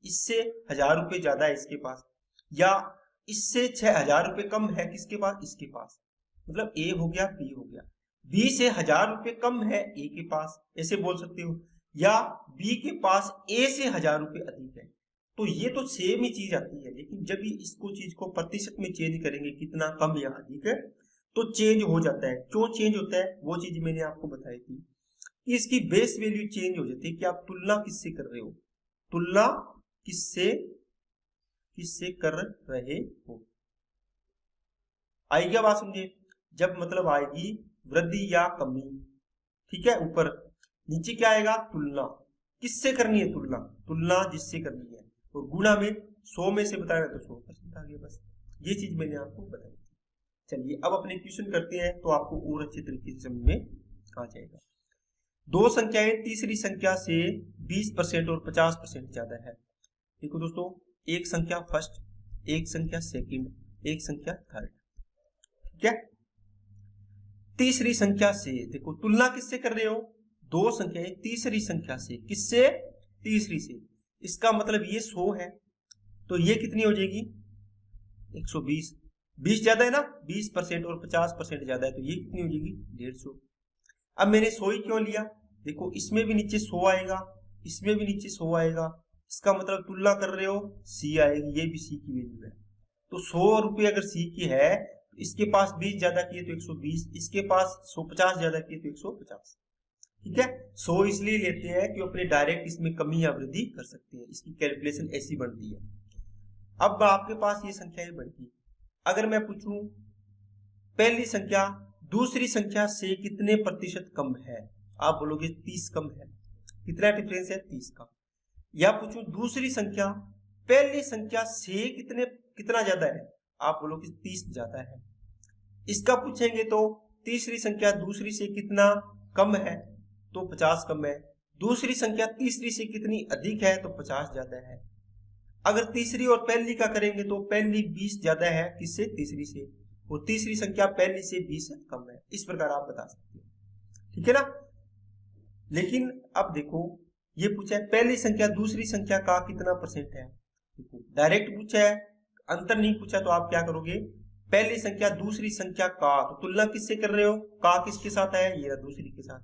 इससे 1000 रुपये ज्यादा है इसके पास, या इससे 6000 रुपये कम है किसके पास, इसके पास। मतलब ए हो गया, बी हो गया, बी से 1000 रुपये कम है ए के पास, ऐसे बोल सकते हो, या बी के पास ए से 1000 रुपये अधिक है। तो ये तो सेम ही चीज आती है, लेकिन जब इसको चीज को प्रतिशत में चेंज करेंगे, कितना कम या अधिक है, तो चेंज हो जाता है। क्यों चेंज होता है, वो चीज मैंने आपको बताई थी कि इसकी बेस वैल्यू चेंज हो जाती है, कि आप तुलना किससे कर रहे हो, तुलना किससे कर रहे हो। आएगी बात समझे, जब मतलब आएगी वृद्धि या कमी, ठीक है, ऊपर नीचे क्या आएगा, तुलना किससे करनी है, तुलना जिससे करनी है, और गुणा में 100 में से बताया तो 100% आ गया। बस ये चीज मैंने आपको बताई। चलिए अब अपने क्वेश्चन करते हैं, तो आपको और अच्छे तरीके से समझ में आ जाएगा। दो संख्याएं तीसरी संख्या से 20% और 50% ज्यादा है। देखो दोस्तों, एक संख्या फर्स्ट, एक संख्या सेकंड, एक संख्या थर्ड, ठीक है। तीसरी संख्या से देखो तुलना किससे कर रहे हो, दो संख्याएं तीसरी संख्या से, किससे, तीसरी से। इसका मतलब ये 100 है, तो ये कितनी हो जाएगी 120। 20 ज्यादा है ना, 20% और 50% ज्यादा है, तो ये कितनी हो जाएगी 150। अब मैंने 100 ही क्यों लिया, देखो इसमें भी नीचे 100 आएगा, इसमें भी नीचे 100 आएगा, इसका मतलब तुलना कर रहे हो, सी आएगी, ये भी सी की वैल्यू है। तो 100 रुपये अगर सी की है, तो इसके पास 20 ज्यादा किए तो 120, इसके पास 150 ज्यादा किए तो 150। ठीक है, 100 इसलिए लेते हैं कि अपने डायरेक्ट इसमें कमी या वृद्धि कर सकते हैं, इसकी कैलकुलेशन ऐसी बनती है। अब आपके पास ये संख्याएं बढ़ती, अगर मैं पूछूं पहली संख्या दूसरी संख्या से कितने प्रतिशत कम है, आप बोलोगे 30 कम है। कितना डिफरेंस है? 30 का। या पूछूं दूसरी संख्या पहली संख्या से कितना ज्यादा है, आप बोलोगे 30 ज्यादा है। इसका पूछेंगे तो तीसरी संख्या दूसरी से कितना कम है, तो 50 कम है। दूसरी संख्या तीसरी से कितनी अधिक है, तो 50 ज्यादा है। अगर तीसरी और पहली का करेंगे तो पहली 20 ज्यादा है किससे? तीसरी से, और तीसरी संख्या पहली से 20 कम है। इस प्रकार आप बता सकते हो, ठीक है ना। लेकिन अब देखो ये पूछा है पहली संख्या दूसरी संख्या का कितना परसेंट है, देखो डायरेक्ट पूछा है, अंतर नहीं पूछा, तो आप क्या करोगे, पहली संख्या दूसरी संख्या का, तो तुलना किससे कर रहे हो, का किसके साथ है, ये दूसरी के साथ,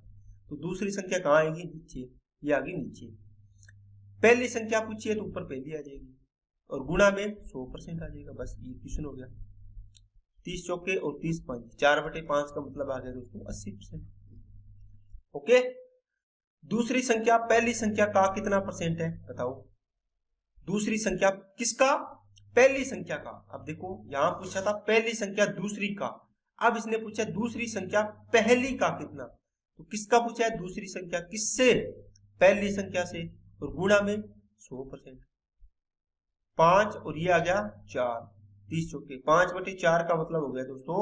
तो दूसरी संख्या कहाँ आएगी, नीचे, ये आगे नीचे। पहली संख्या पूछी है तो ऊपर पहली आ जाएगी, और गुणा में 100% आ जाएगा। बस ये क्वेश्चन हो गया। 30 चौके और 30 पंच, 4/5 का मतलब आ गया दोस्तों 80%। ओके, दूसरी संख्या पहली संख्या का कितना परसेंट है, बताओ। दूसरी संख्या किसका, पहली संख्या का। अब देखो यहां पूछा था पहली संख्या दूसरी का, अब इसने पूछा दूसरी संख्या पहली का कितना, तो किसका पूछा है, दूसरी संख्या किससे, पहली संख्या से, और गुणा में 100%। 5 और ये आ गया 4, 30 चौके 5/4 का मतलब हो गया दोस्तों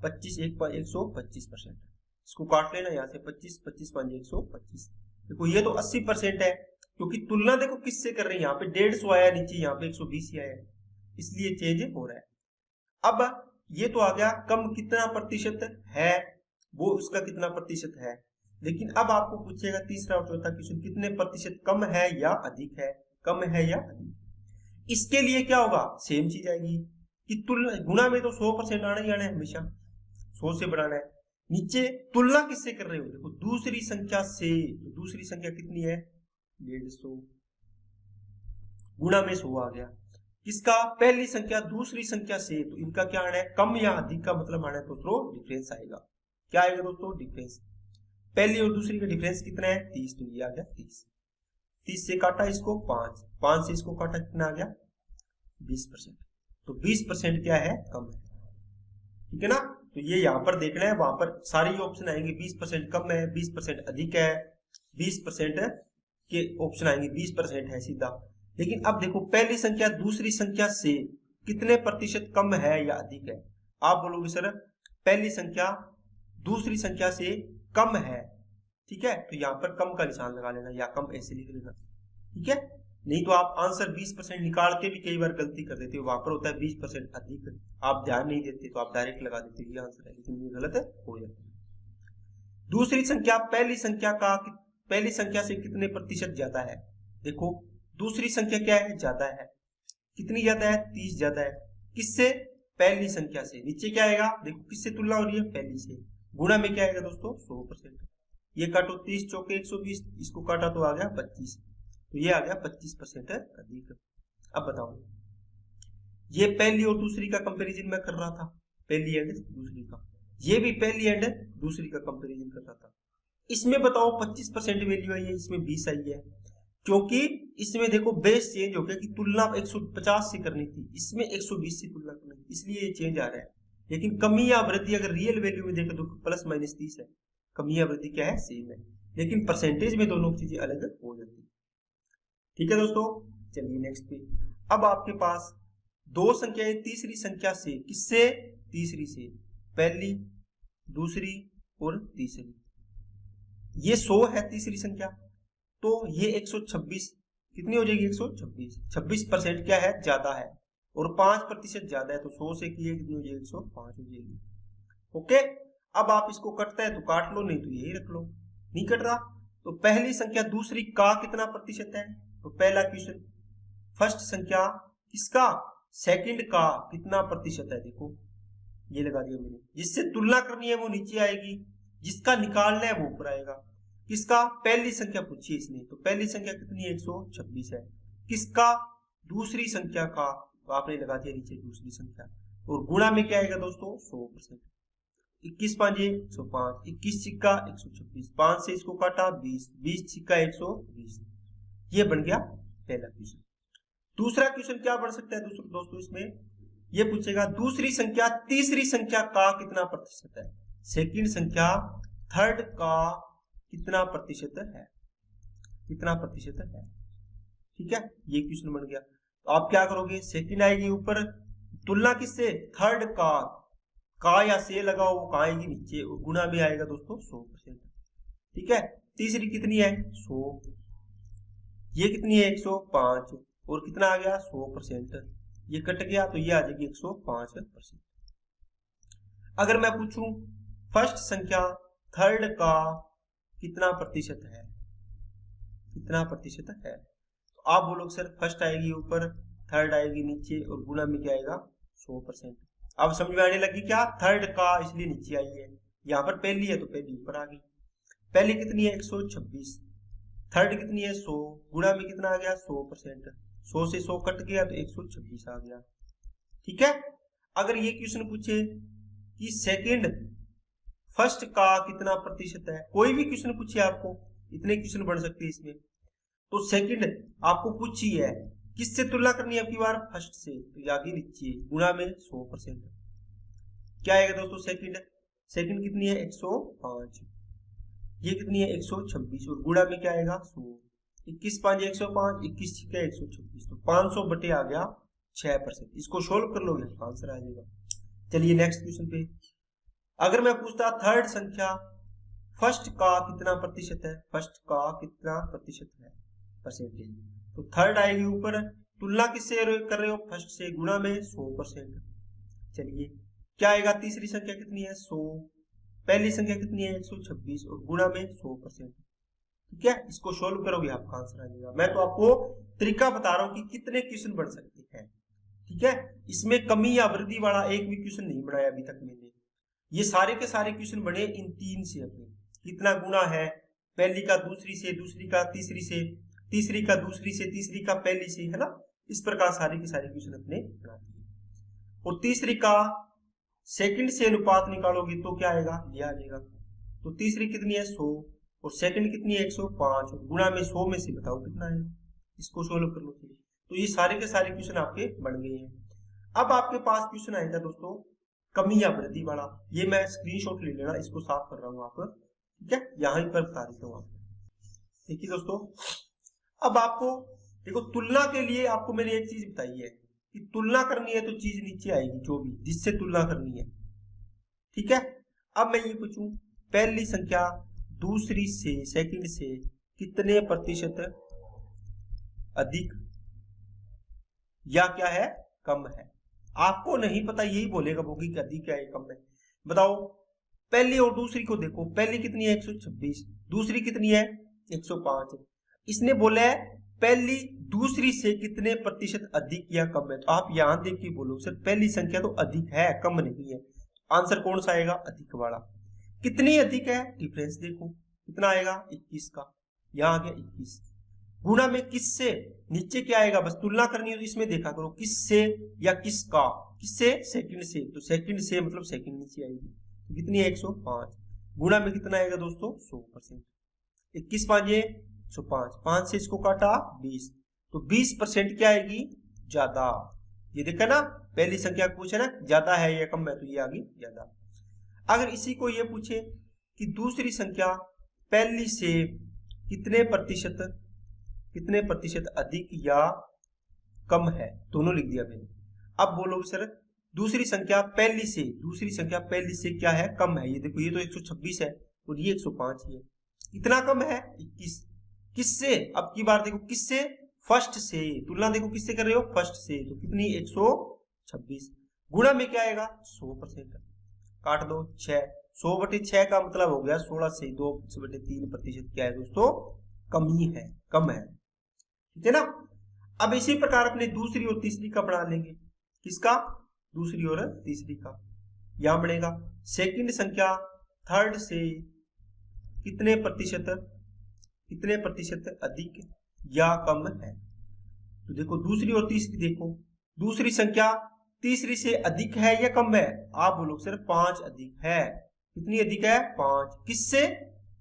25, 125%। इसको काट लेना यहाँ से, 25, 25 5 125। देखो ये तो 80% है, क्योंकि तुलना देखो किससे कर रहे हैं, यहाँ पे 150 आया नीचे, यहाँ पे 120 ही आया, इसलिए चेंज हो रहा है। अब ये तो आ गया कम कितना प्रतिशत है, वो उसका कितना प्रतिशत है। लेकिन अब आपको पूछेगा तीसरा और चौथा क्वेश्चन, कितने प्रतिशत कम है या अधिक है, कम है या अधिक। इसके लिए क्या होगा, सेम चीज आएगी कि तुलना, गुणा में तो 100% आना ही आना है, हमेशा 100 से बढ़ाना है। नीचे तुलना किससे कर रहे हो, देखो दूसरी संख्या से, तो दूसरी संख्या कितनी है 150, गुणा में 100 आ गया। किसका, पहली संख्या दूसरी संख्या से, तो इनका क्या आना है, कम या अधिक का मतलब आना है दोस्तों डिफरेंस आएगा। क्या आएगा दोस्तों, डिफरेंस। पहली और दूसरी का डिफरेंस कितना है 30, तो ये आ गया 30। 30 से काटा इसको 5, 5 से इसको काटा कितना आ गया 20%। तो 20% क्या है, कम है, ठीक है ना। तो ये यहाँ पर देखना है, वहां पर सारी ऑप्शन आएंगे 20% कम है, 20% अधिक है, 20% के ऑप्शन आएंगे, 20% है सीधा। लेकिन अब देखो पहली संख्या दूसरी संख्या से कितने प्रतिशत कम है या अधिक है, आप बोलोगे सर पहली संख्या दूसरी संख्या से कम है, ठीक है, तो यहाँ पर कम का निशान लगा लेना या कम ऐसे लिख लेना, ठीक है। नहीं तो आप आंसर 20% निकाल के भी कई बार गलती कर देते हो, वहां पर होता है 20% अधिक, आप ध्यान नहीं देते तो आप डायरेक्ट लगा देते हो ये आंसर है, लेकिन ये गलत है, हो जाता है। दूसरी संख्या पहली संख्या का, पहली संख्या से कितने प्रतिशत ज्यादा है, देखो दूसरी संख्या क्या है, ज्यादा है, कितनी ज्यादा है 30 ज्यादा है, किससे, पहली संख्या से। नीचे क्या आएगा, देखो किससे तुलना हो रही है, पहली से, गुणा में क्या आएगा दोस्तों 100%। ये काटो 30 चौके 120, इसको काटा तो आ गया 25, तो ये आ गया 25% अधिक। अब बताओ, ये पहली और दूसरी का कंपैरिजन मैं कर रहा था, पहली एंड दूसरी का, ये भी पहली एंड दूसरी का कंपैरिजन कर रहा था। इसमें बताओ 25% वैल्यू आई है, इसमें 20 आई है, क्योंकि इसमें देखो बेस चेंज हो गया कि तुलना 150 से करनी थी, इसमें 120 से तुलना करनी थी, इसलिए ये चेंज आ रहा है। लेकिन कमी या वृद्धि अगर रियल वैल्यू में देखो तो प्लस माइनस 30 है, कमी या वृद्धि क्या है, सेम है, लेकिन परसेंटेज में दोनों चीजें अलग हो जाती है, ठीक है दोस्तों। चलिए नेक्स्ट पे, अब आपके पास दो संख्याएं तीसरी संख्या से, किससे, तीसरी से, पहली दूसरी और तीसरी, ये 100 है तीसरी संख्या, तो ये 126 कितनी हो जाएगी, 126, 26% क्या है, ज्यादा है, और 5% ज्यादा है, तो 100 से किए कितनी हो जाएगी, 105 हो जाएगी। ओके, अब आप इसको कटता है तो काट लो, नहीं तो यही रख लो, नहीं कट रहा, तो पहली संख्या दूसरी का कितना प्रतिशत है, तो पहला क्वेश्चन, फर्स्ट संख्या किसका, सेकंड का कितना प्रतिशत है, देखो ये लगा दिया मैंने, जिससे तुलना करनी है वो नीचे आएगी, जिसका निकालना है वो ऊपर आएगा। किसका? पहली संख्या पूछी इसने, तो पहली संख्या कितनी है? 126 है। किसका? दूसरी संख्या का, तो आपने लगा दिया नीचे दूसरी संख्या, और गुणा में क्या आएगा दोस्तों? 100%। 21 पांचे 105, 21 छिक्का 126, 5 से इसको काटा 20, 20 छिक्का 120। ये बन गया पहला क्वेश्चन। दूसरा क्वेश्चन क्या बन सकता है दोस्तों? इसमें ये पूछेगा दूसरी संख्या तीसरी संख्या का कितना प्रतिशत है, सेकंड संख्या थर्ड का कितना प्रतिशत है, कितना प्रतिशत है। ठीक है, ये क्वेश्चन बन गया। तो आप क्या करोगे? सेकंड आएगी ऊपर, तुलना किससे? थर्ड का या से लगाओ, वो कहाँ आएगी? नीचे, और गुणा में आएगा दोस्तों 100%। ठीक है, तीसरी कितनी है? 100, ये कितनी है? 105, और कितना आ गया? 100%। ये कट गया तो ये आ जाएगी 105%। अगर मैं पूछूं फर्स्ट संख्या थर्ड का कितना प्रतिशत है, कितना प्रतिशत है, तो आप बोलोगे सर फर्स्ट आएगी ऊपर, थर्ड आएगी नीचे, और गुणा में क्या आएगा? 100%। अब समझ में आने लगी क्या? थर्ड का इसलिए नीचे आई है, यहाँ पर पहली है तो पहली ऊपर आ गई। पहली कितनी है? 126, थर्ड कितनी है? 100, गुणा में कितना आ गया? 100%। 100 से 100 कट गया तो 126 आ गया। ठीक है, अगर ये क्वेश्चन पूछे कि सेकंड फर्स्ट का कितना प्रतिशत है, कोई भी क्वेश्चन पूछे आपको, इतने क्वेश्चन बन सकते हैं इसमें, तो सेकंड आपको पूछी है, किससे तुलना करनी है आपकी बार? फर्स्ट से, तो आगे नीचे गुणा में 100%। क्या आएगा दोस्तों? सेकंड कितनी है? 105, ये कितनी है? 126, और गुणा में क्या आएगा? 100। 21 पांच 105, 21 छिक्के 126, तो 500 बटे आ गया 6%। इसको सोल्व कर लोगे तो आंसर आ जाएगा। चलिए नेक्स्ट क्वेश्चन पे, अगर मैं पूछता थर्ड संख्या फर्स्ट का कितना प्रतिशत है, फर्स्ट का कितना प्रतिशत है, परसेंटेज, तो थर्ड आएगी ऊपर, तुलना किससे कर रहे हो? फर्स्ट से, गुणा में 100%। चलिए क्या आएगा? तीसरी संख्या कितनी है? 100, पहली संख्या कितनी है? 126, और गुणा में 100%। ठीक है, इसको सोल्व करोगे आपका आंसर आ जाएगा। मैं तो आपको तरीका बता रहा हूं कि कितने क्वेश्चन बन सकते हैं। ठीक है, इसमें कमी या वृद्धि वाला एक भी क्वेश्चन नहीं बनाया अभी तक मैंने। ये सारे के सारे क्वेश्चन बने इन तीन से अपने, कितना गुना है, पहली का दूसरी से, दूसरी का तीसरी से, तीसरी का दूसरी से, तीसरी का पहली से, है ना। इस प्रकार सारे के सारे क्वेश्चन अपने बना दिए। और तीसरी का सेकंड से अनुपात निकालोगे तो क्या आएगा? ये आ जाएगा। तो तीसरी कितनी है? 100, और सेकंड कितनी है? 105, गुणा में 100 में से बताओ कितना है, इसको सोल्व कर लो। तो ये सारे के सारे क्वेश्चन आपके बन गए हैं। अब आपके पास क्वेश्चन आएगा दोस्तों कमी या वृद्धि वाला, ये मैं स्क्रीनशॉट ले लेना, इसको साफ कर रहा हूं आप, ठीक है, यहां पर बता देता हूं आपको। देखिए दोस्तों, अब आपको देखो तुलना के लिए आपको मैंने एक चीज बताई है कि तुलना करनी है तो चीज नीचे आएगी, जो भी जिससे तुलना करनी है। ठीक है, अब मैं ये पूछूं पहली संख्या दूसरी से, सेकंड से कितने प्रतिशत अधिक या क्या है? कम है। आपको नहीं पता, यही बोलेगा वो कि अधिक है कम है। बताओ पहली और दूसरी को देखो, पहली कितनी है? 126, दूसरी कितनी है? 105। इसने बोला है पहली दूसरी से कितने प्रतिशत अधिक या कम है, तो आप यहां देख के बोलो सर पहली संख्या तो अधिक है, कम नहीं है। आंसर कौन सा आएगा? अधिक वाला। कितनी अधिक है? डिफरेंस देखो कितना आएगा? 21 का, यहां आ गया 21। गुणा में किससे? नीचे क्या आएगा? बस तुलना करनी है तो इसमें देखा करो किससे या किसका, किससे? सेकंड से, तो सेकंड से मतलब सेकंड नीचे आएगी, तो कितनी है? 105। गुणा में कितना आएगा दोस्तों? 100%। 21 पांचे 105, 5 से इसको काटा 20, तो 20% क्या आएगी? ज्यादा। ये देखा ना, पहली संख्या पूछे ना ज्यादा है या कम है, तो ये आ गई ज्यादा। अगर इसी को ये पूछे कि दूसरी संख्या पहली से कितने प्रतिशत अधिक या कम है, दोनों लिख दिया मैंने। अब बोलोगे सर दूसरी संख्या पहली से क्या है? कम है। ये देखो ये तो 126 है और ये 105 है, इतना कम है 21। किससे? अब की बार देखो किससे? फर्स्ट से। तुलना देखो किससे कर रहे हो? फर्स्ट से, तो कितनी? 126। गुणा में क्या आएगा? 100%। काट दो 6, 100/6 का मतलब हो गया 16 से 2/3% क्या है दोस्तों? कमी है, कम है। ठीक है ना। अब इसी प्रकार अपने दूसरी और तीसरी का बना लेंगे। किसका? दूसरी और तीसरी का। यहां बनेगा सेकंड संख्या थर्ड से कितने प्रतिशत कितने प्रतिशत अधिक या कम है। तो देखो दूसरी और तीसरी, देखो दूसरी संख्या तीसरी से अधिक है या कम है, आप बोलो सर 5 अधिक है। कितनी अधिक है, 5। किससे,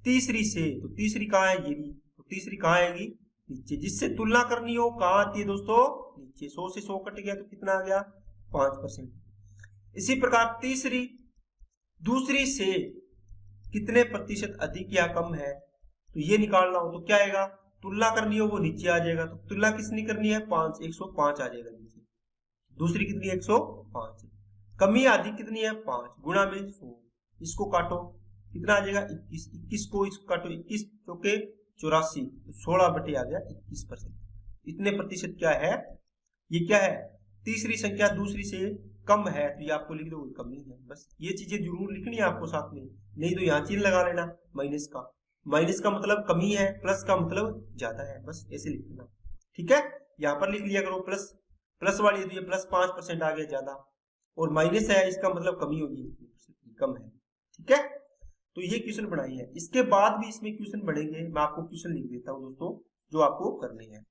तीसरी से। तो तीसरी कहाँ है, ये भी। तो तीसरी कहाँ आएगी, नीचे। जिससे तुलना करनी हो कहाँ आती है दोस्तों, नीचे। 100 से 100 कट गया तो कितना आ गया, 5%। इसी प्रकार तीसरी दूसरी से कितने प्रतिशत अधिक या कम है, तो ये निकालना हो तो क्या आएगा, तुलना करनी हो वो नीचे आ जाएगा। तो तुलना किसने करनी है, 5, 105 आ जाएगा नीचे। दूसरी कितनी है, 105। कमी अधिक कितनी है, 5 गुणा में 100। इसको काटो कितना आ जाएगा, 21। 21 को इसको काटो, 21 चौके 84, 16 बटे आ गया 21%। इतने प्रतिशत क्या है, ये क्या है, तीसरी संख्या दूसरी से कम है, तो ये आपको लिख दो कमी है। बस ये चीजें जरूर लिखनी है आपको साथ में, नहीं तो यहाँ चिन्ह लगा लेना माइनस का। माइनस का मतलब कमी है, प्लस का मतलब ज्यादा है, बस ऐसे लिख लेना। ठीक है, यहाँ पर लिख लिया करो प्लस, प्लस वाली तो ये प्लस 5% आ गया ज्यादा, और माइनस है इसका मतलब कमी होगी, कम है। ठीक है, तो ये क्वेश्चन बनाई है। इसके बाद भी इसमें क्वेश्चन बनेंगे, मैं आपको क्वेश्चन लिख देता हूं दोस्तों जो आपको करने हैं।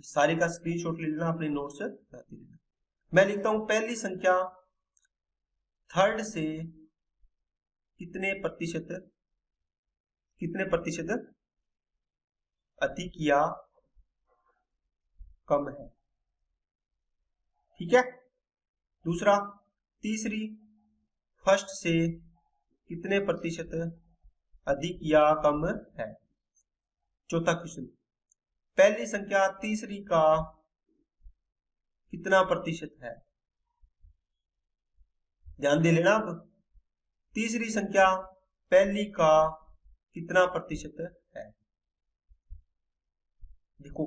सारे का स्क्रीनशॉट ले लेना, अपने नोट से बनाते लेना। मैं लिखता हूं पहली संख्या थर्ड से कितने प्रतिशत अधिक या कम है। ठीक है, दूसरा तीसरी फर्स्ट से कितने प्रतिशत अधिक या कम है। चौथा क्वेश्चन, पहली संख्या तीसरी का कितना प्रतिशत है। ध्यान दे लेना, अब तीसरी संख्या पहली का कितना प्रतिशत है। देखो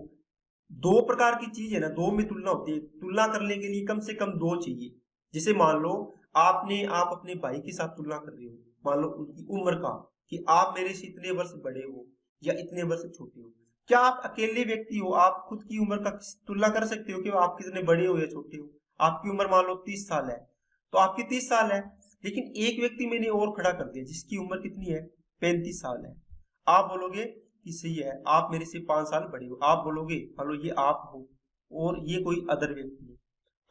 दो प्रकार की चीज है ना, दो में तुलना होती है। तुलना करने के लिए कम से कम दो चाहिए। जैसे मान लो आप अपने भाई के साथ तुलना कर रहे हो, मान लो उनकी उम्र का, कि आप मेरे से इतने वर्ष बड़े हो या इतने वर्ष छोटे हो। क्या आप अकेले व्यक्ति हो, आप खुद की उम्र का तुलना कर सकते हो कि आप कितने बड़े हो या छोटे हो। आपकी उम्र मान लो 30 साल है, तो आपकी 30 साल है, लेकिन एक व्यक्ति मैंने और खड़ा कर दिया जिसकी उम्र कितनी है, 35 साल है। आप बोलोगे कि सही है, आप मेरे से 5 साल बड़े हो। आप बोलोगे, मान लो ये आप हो और ये कोई अदर व्यक्ति है,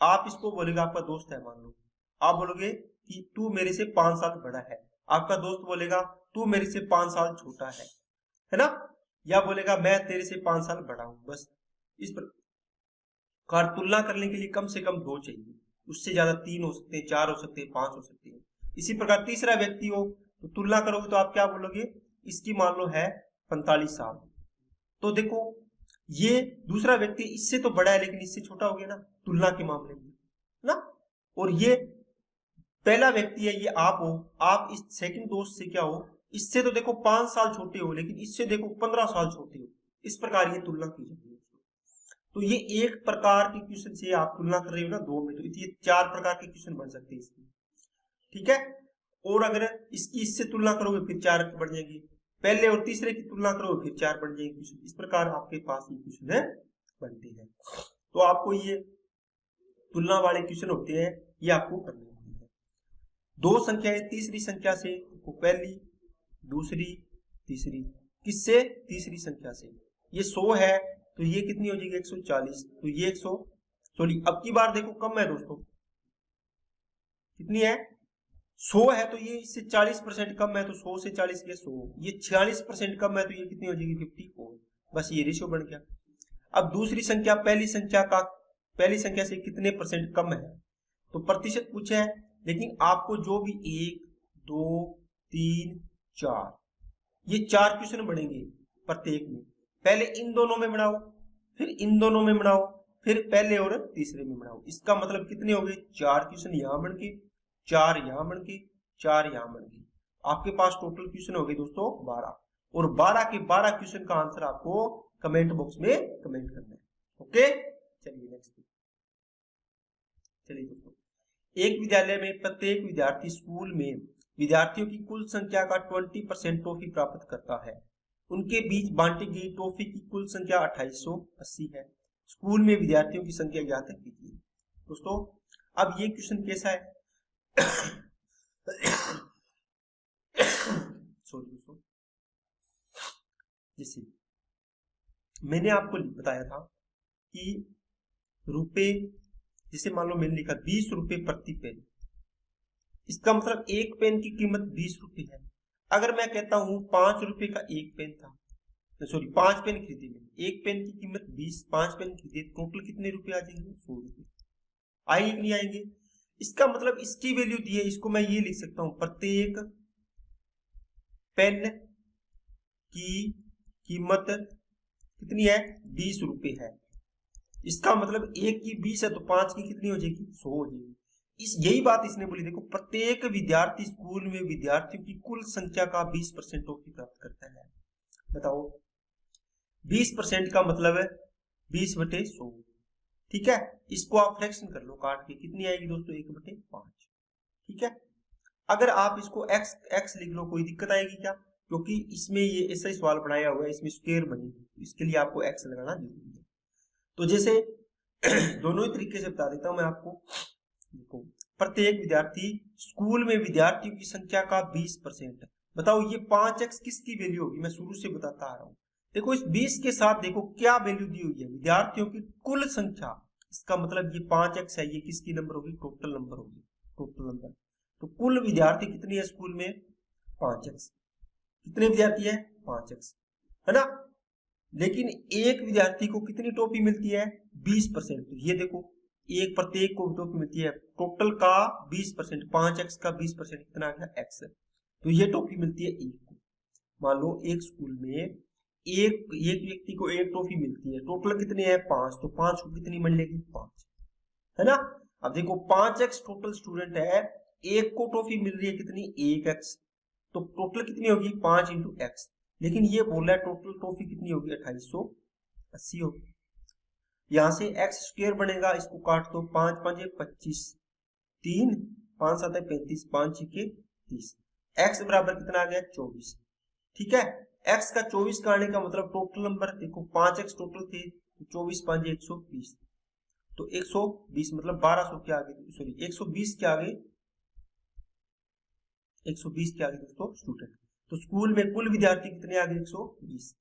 आप इसको बोलेगा, आपका दोस्त है मान लो, आप बोलोगे कि तू मेरे से 5 साल बड़ा है। आपका दोस्त बोलेगा तू मेरे से 5 साल छोटा है ना, या बोलेगा मैं तेरे से 5 साल बड़ा हूं। बस इस प्रकार तुलना करने के लिए कम से कम दो चाहिए, उससे ज्यादा 3 हो सकते हैं, 4 हो सकते हैं, 5 हो सकते हैं। इसी प्रकार तीसरा व्यक्ति हो तो तुलना करोगे तो आप क्या बोलोगे, इसकी मान लो है 45 साल, तो देखो ये दूसरा व्यक्ति इससे तो बड़ा है लेकिन इससे छोटा हो गया ना तुलना के मामले में ना। और ये पहला व्यक्ति है, ये आप हो, आप इस सेकंड दोस्त से क्या हो, इससे तो देखो 5 साल छोटे हो लेकिन इससे देखो 15 साल छोटे हो। इस प्रकार ये तुलना की जाती है। तो ये एक प्रकार के क्वेश्चन से आप तुलना कर रहे हो ना दो में, तो ये 4 प्रकार के क्वेश्चन बन सकते हैं इसमें। ठीक है, और अगर इसकी इससे तुलना करोगे फिर 4 बढ़ जाएंगे, पहले और तीसरे की तुलना करोगे फिर 4 बढ़ जाएंगे क्वेश्चन। इस प्रकार आपके पास ये क्वेश्चन है बनते हैं। तो आपको ये तुलना वाले क्वेश्चन होते हैं, ये आपको करने होते हैं। दो संख्याएं तीसरी संख्या से, पहली दूसरी तीसरी, किससे, तीसरी संख्या से। ये 100 है तो ये कितनी हो जाएगी 140, तो ये 100 सॉरी अब की बार देखो कम है दोस्तों, कितनी है 100 है, तो ये इससे 40% कम है, तो 100 से 40 के 100, ये 46% कम है तो ये कितनी हो जाएगी 54। बस ये रेशियो बन गया। अब दूसरी संख्या पहली संख्या से कितने % कम है, तो प्रतिशत पूछे है, लेकिन आपको जो भी 1 2 3 4 ये 4 क्वेश्चन बढ़ेंगे प्रत्येक में। पहले इन दोनों में बनाओ, फिर इन दोनों में बनाओ, फिर पहले और तीसरे में बनाओ। इसका मतलब कितने हो गए, 4 क्वेश्चन यहां बन के, 4 यहां बन के, 4 यहां बन के। आपके पास टोटल क्वेश्चन हो गए दोस्तों 12, और 12 के 12 क्वेश्चन का आंसर आपको कमेंट बॉक्स में कमेंट करना है। ओके, चलिए नेक्स्ट। चलिए दोस्तों, एक विद्यालय में प्रत्येक विद्यार्थी स्कूल में विद्यार्थियों की कुल संख्या का 20% टॉफी प्राप्त करता है। उनके बीच बांटी गई टॉफी की कुल संख्या 2880 है। स्कूल में विद्यार्थियों की संख्या ज्ञात कीजिए। दोस्तों अब ये क्वेश्चन कैसा है सॉरी दोस्तों, जैसे मैंने आपको बताया था कि रुपए, जैसे मान लो मैंने लिखा 20 रुपए प्रति पेन, इसका मतलब एक पेन की कीमत 20 रुपए है। अगर मैं कहता हूं 5 रुपए का एक पेन था, सॉरी 5 पेन खरीदे मैंने, एक पेन की कीमत 20, 5 पेन खरीदे, टोटल कितने रुपए आ जाएंगे? 100 रुपए। आएंगे कि नहीं आएंगे? इसका मतलब इसकी वैल्यू दी है, इसको मैं ये लिख सकता हूं, प्रत्येक पेन की कीमत कितनी है? 20 रुपए है। इसका मतलब एक की 20 है तो 5 की कितनी हो जाएगी? 100 हो जाएगी। यही बात इसने बोली, देखो प्रत्येक विद्यार्थी स्कूल में विद्यार्थियों की कुल संख्या का 20% टॉफी प्राप्त करता है। बताओ 20% का मतलब है 20/100। ठीक है, इसको आप फ्रैक्शन कर लो काट के, कितनी आएगी दोस्तों? 1/5। ठीक है, अगर आप इसको x लिख लो, कोई दिक्कत आएगी क्या? क्योंकि इसमें ये ऐसा ही सवाल बनाया हुआ है, इसमें स्क्वायर बनेगी, इसके लिए आपको x लगाना जरूरी है। तो जैसे दोनों ही तरीके से बता देता हूं मैं आपको। देखो प्रत्येक विद्यार्थी स्कूल में विद्यार्थियों की संख्या का 20%। बताओ ये 5x किसकी वैल्यू होगी? मैं शुरू से बताता आ रहा हूं। देखो इस 20 के साथ देखो क्या वैल्यू दी हुई है? विद्यार्थियों की कुल संख्या। इसका मतलब ये 5x है, ये किसकी नंबर होगी? टोटल नंबर होगी, टोटल नंबर। तो कुल विद्यार्थी कितनी है स्कूल में? 5x। कितने विद्यार्थी है? 5x, है ना। लेकिन एक विद्यार्थी को कितनी टॉफी मिलती है? 20%। तो ये देखो एक प्रत्येक को टॉफी मिलती है, टोटल का 20%, 5x का 20% कितना आ गया? x। तो ये टॉफी मिलती है एक को। मान लो एक स्कूल में एक व्यक्ति को एक टॉफी मिलती है, टोटल कितने हैं? 5, तो 5 को कितनी मिलेगी? 5, है ना। अब देखो 5x टोटल स्टूडेंट है, एक को टॉफी मिल रही है कितनी? 1x, तो टोटल कितनी होगी? 5 × x। लेकिन ये बोल रहा है टोटल टॉफी कितनी होगी? 2880 होगी। यहां से x² बनेगा, इसको काट दो, 5 × 5 = 25, 3 5 7 35, 5 6 30, x बराबर कितना आ गया? 24। ठीक है, x का 24 का आने का मतलब टोटल नंबर देखो 5x टोटल थे, 24 5 120, तो 120 मतलब 1200 के आगे, सॉरी 120 के आगे, 120 के आगे दोस्तों स्टूडेंट। तो स्कूल में कुल विद्यार्थी कितने आ गए? 120।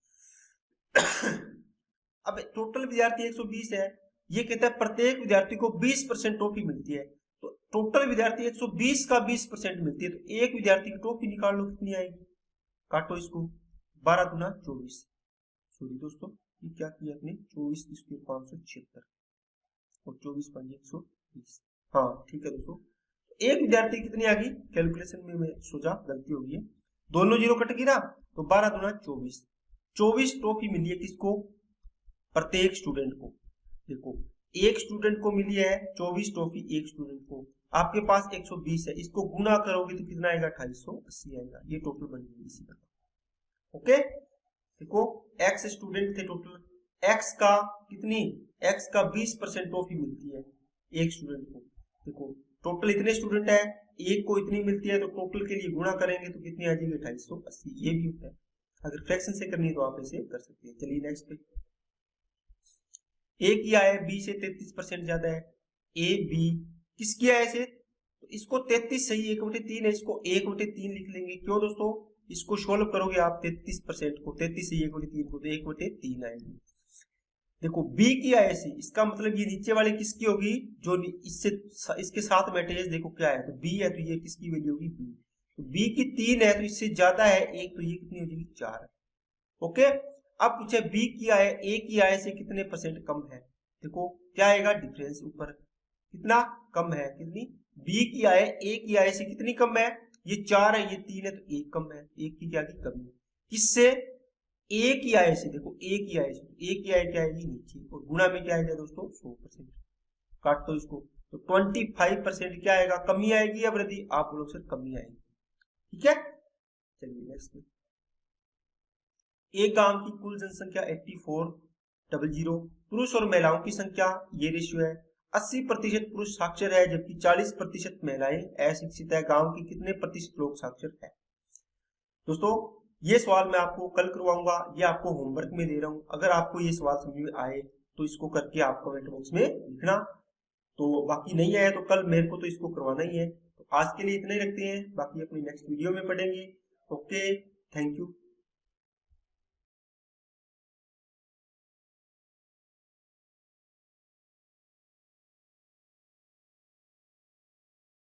अब टोटल विद्यार्थी 120 है, ये कहता है प्रत्येक विद्यार्थी को 20% टॉफी मिलती है। तो टोटल विद्यार्थी 120 का 20% मिलती है, तो एक विद्यार्थी की टॉफी निकाल लो कितनी आएगी? काटो इसको, 12 × 24, सॉरी दोस्तों ये क्या किया आपने? 24 × 576 और 24 5 120। हाँ ठीक है दोस्तों, एक विद्यार्थी कितनी आ गई? कैलकुलेशन में मैं सोचा गलती हो गई है, दोनों जीरो कट गई ना, तो 12 × 24, 24 टॉफी मिली है किसको? प्रत्येक स्टूडेंट को। देखो एक स्टूडेंट को मिली है 24 टॉफी, एक स्टूडेंट को। आपके पास 120 है, इसको गुना करोगे तो कितना आएगा? 2880 आएगा। ये टोटल बन गई इसी प्रकार। ओके, देखो x स्टूडेंट थे टोटल, x का कितनी? x का 20% टॉफी मिलती है एक स्टूडेंट को। देखो टोटल इतने स्टूडेंट है, एक को इतनी मिलती है, तो टोटल के लिए गुणा करेंगे तो कितनी आ जाएगी? 2880। ये भी होता है, अगर फ्रैक्शन से करनी है तो आप ऐसे कर सकते हैं। चलिए नेक्स्ट पे, ए की आय बी से 33% ज्यादा है। ए बी किसकी आय से? तो इसको 33 सही 1/3 है, इसको 1/3 लिख लेंगे। क्यों दोस्तों? इसको सोल्व करोगे आप 33% को, 33 से 1/3 को, तो 1/3 आएगी। देखो बी की आय से, इसका मतलब ये नीचे वाले किसकी होगी? जो इससे इसके साथ में अटैच, देखो क्या है, तो बी है, तो ये किसकी वैल्यू होगी? बी। तो बी की 3 है, तो इससे ज्यादा है 1, तो ये कितनी हो जाएगी? 4। ओके, अब पूछे बी की आय ए की आय से कितने % कम है? देखो क्या आएगा? डिफरेंस ऊपर कितना कम है, कितनी? बी की आय ए की आय से कितनी कम है? ये 4 है, ये 3 है, तो 1 कम है। 1 की क्या की कमी? किससे? ए की आय से। देखो ए की आय से, ए की आय क्या आएगी? नीचे, और गुणा में क्या आएगा दोस्तों? 100%। काट दो इसको, तो 25% क्या आएगा? कमी आएगी या वृद्धि? आप लोग से कमी आएगी। ठीक है, चलिए नेक्स्ट। एक गांव की कुल जनसंख्या 8400, पुरुष और महिलाओं की संख्या ये रेशियो है, 80% पुरुष साक्षर है जबकि 40% महिलाएं अशिक्षित है। गांव की कितने % लोग साक्षर है? दोस्तों ये सवाल मैं आपको कल करवाऊंगा, ये आपको होमवर्क में दे रहा हूं। अगर आपको ये सवाल समझ में आए तो इसको करके आप कमेंट बॉक्स में लिखना, तो बाकी नहीं आया तो कल मेरे को तो इसको करवाना ही है। तो आज के लिए इतना ही रखते हैं, बाकी अपनी नेक्स्ट वीडियो में पढ़ेंगे। Okay, thank you.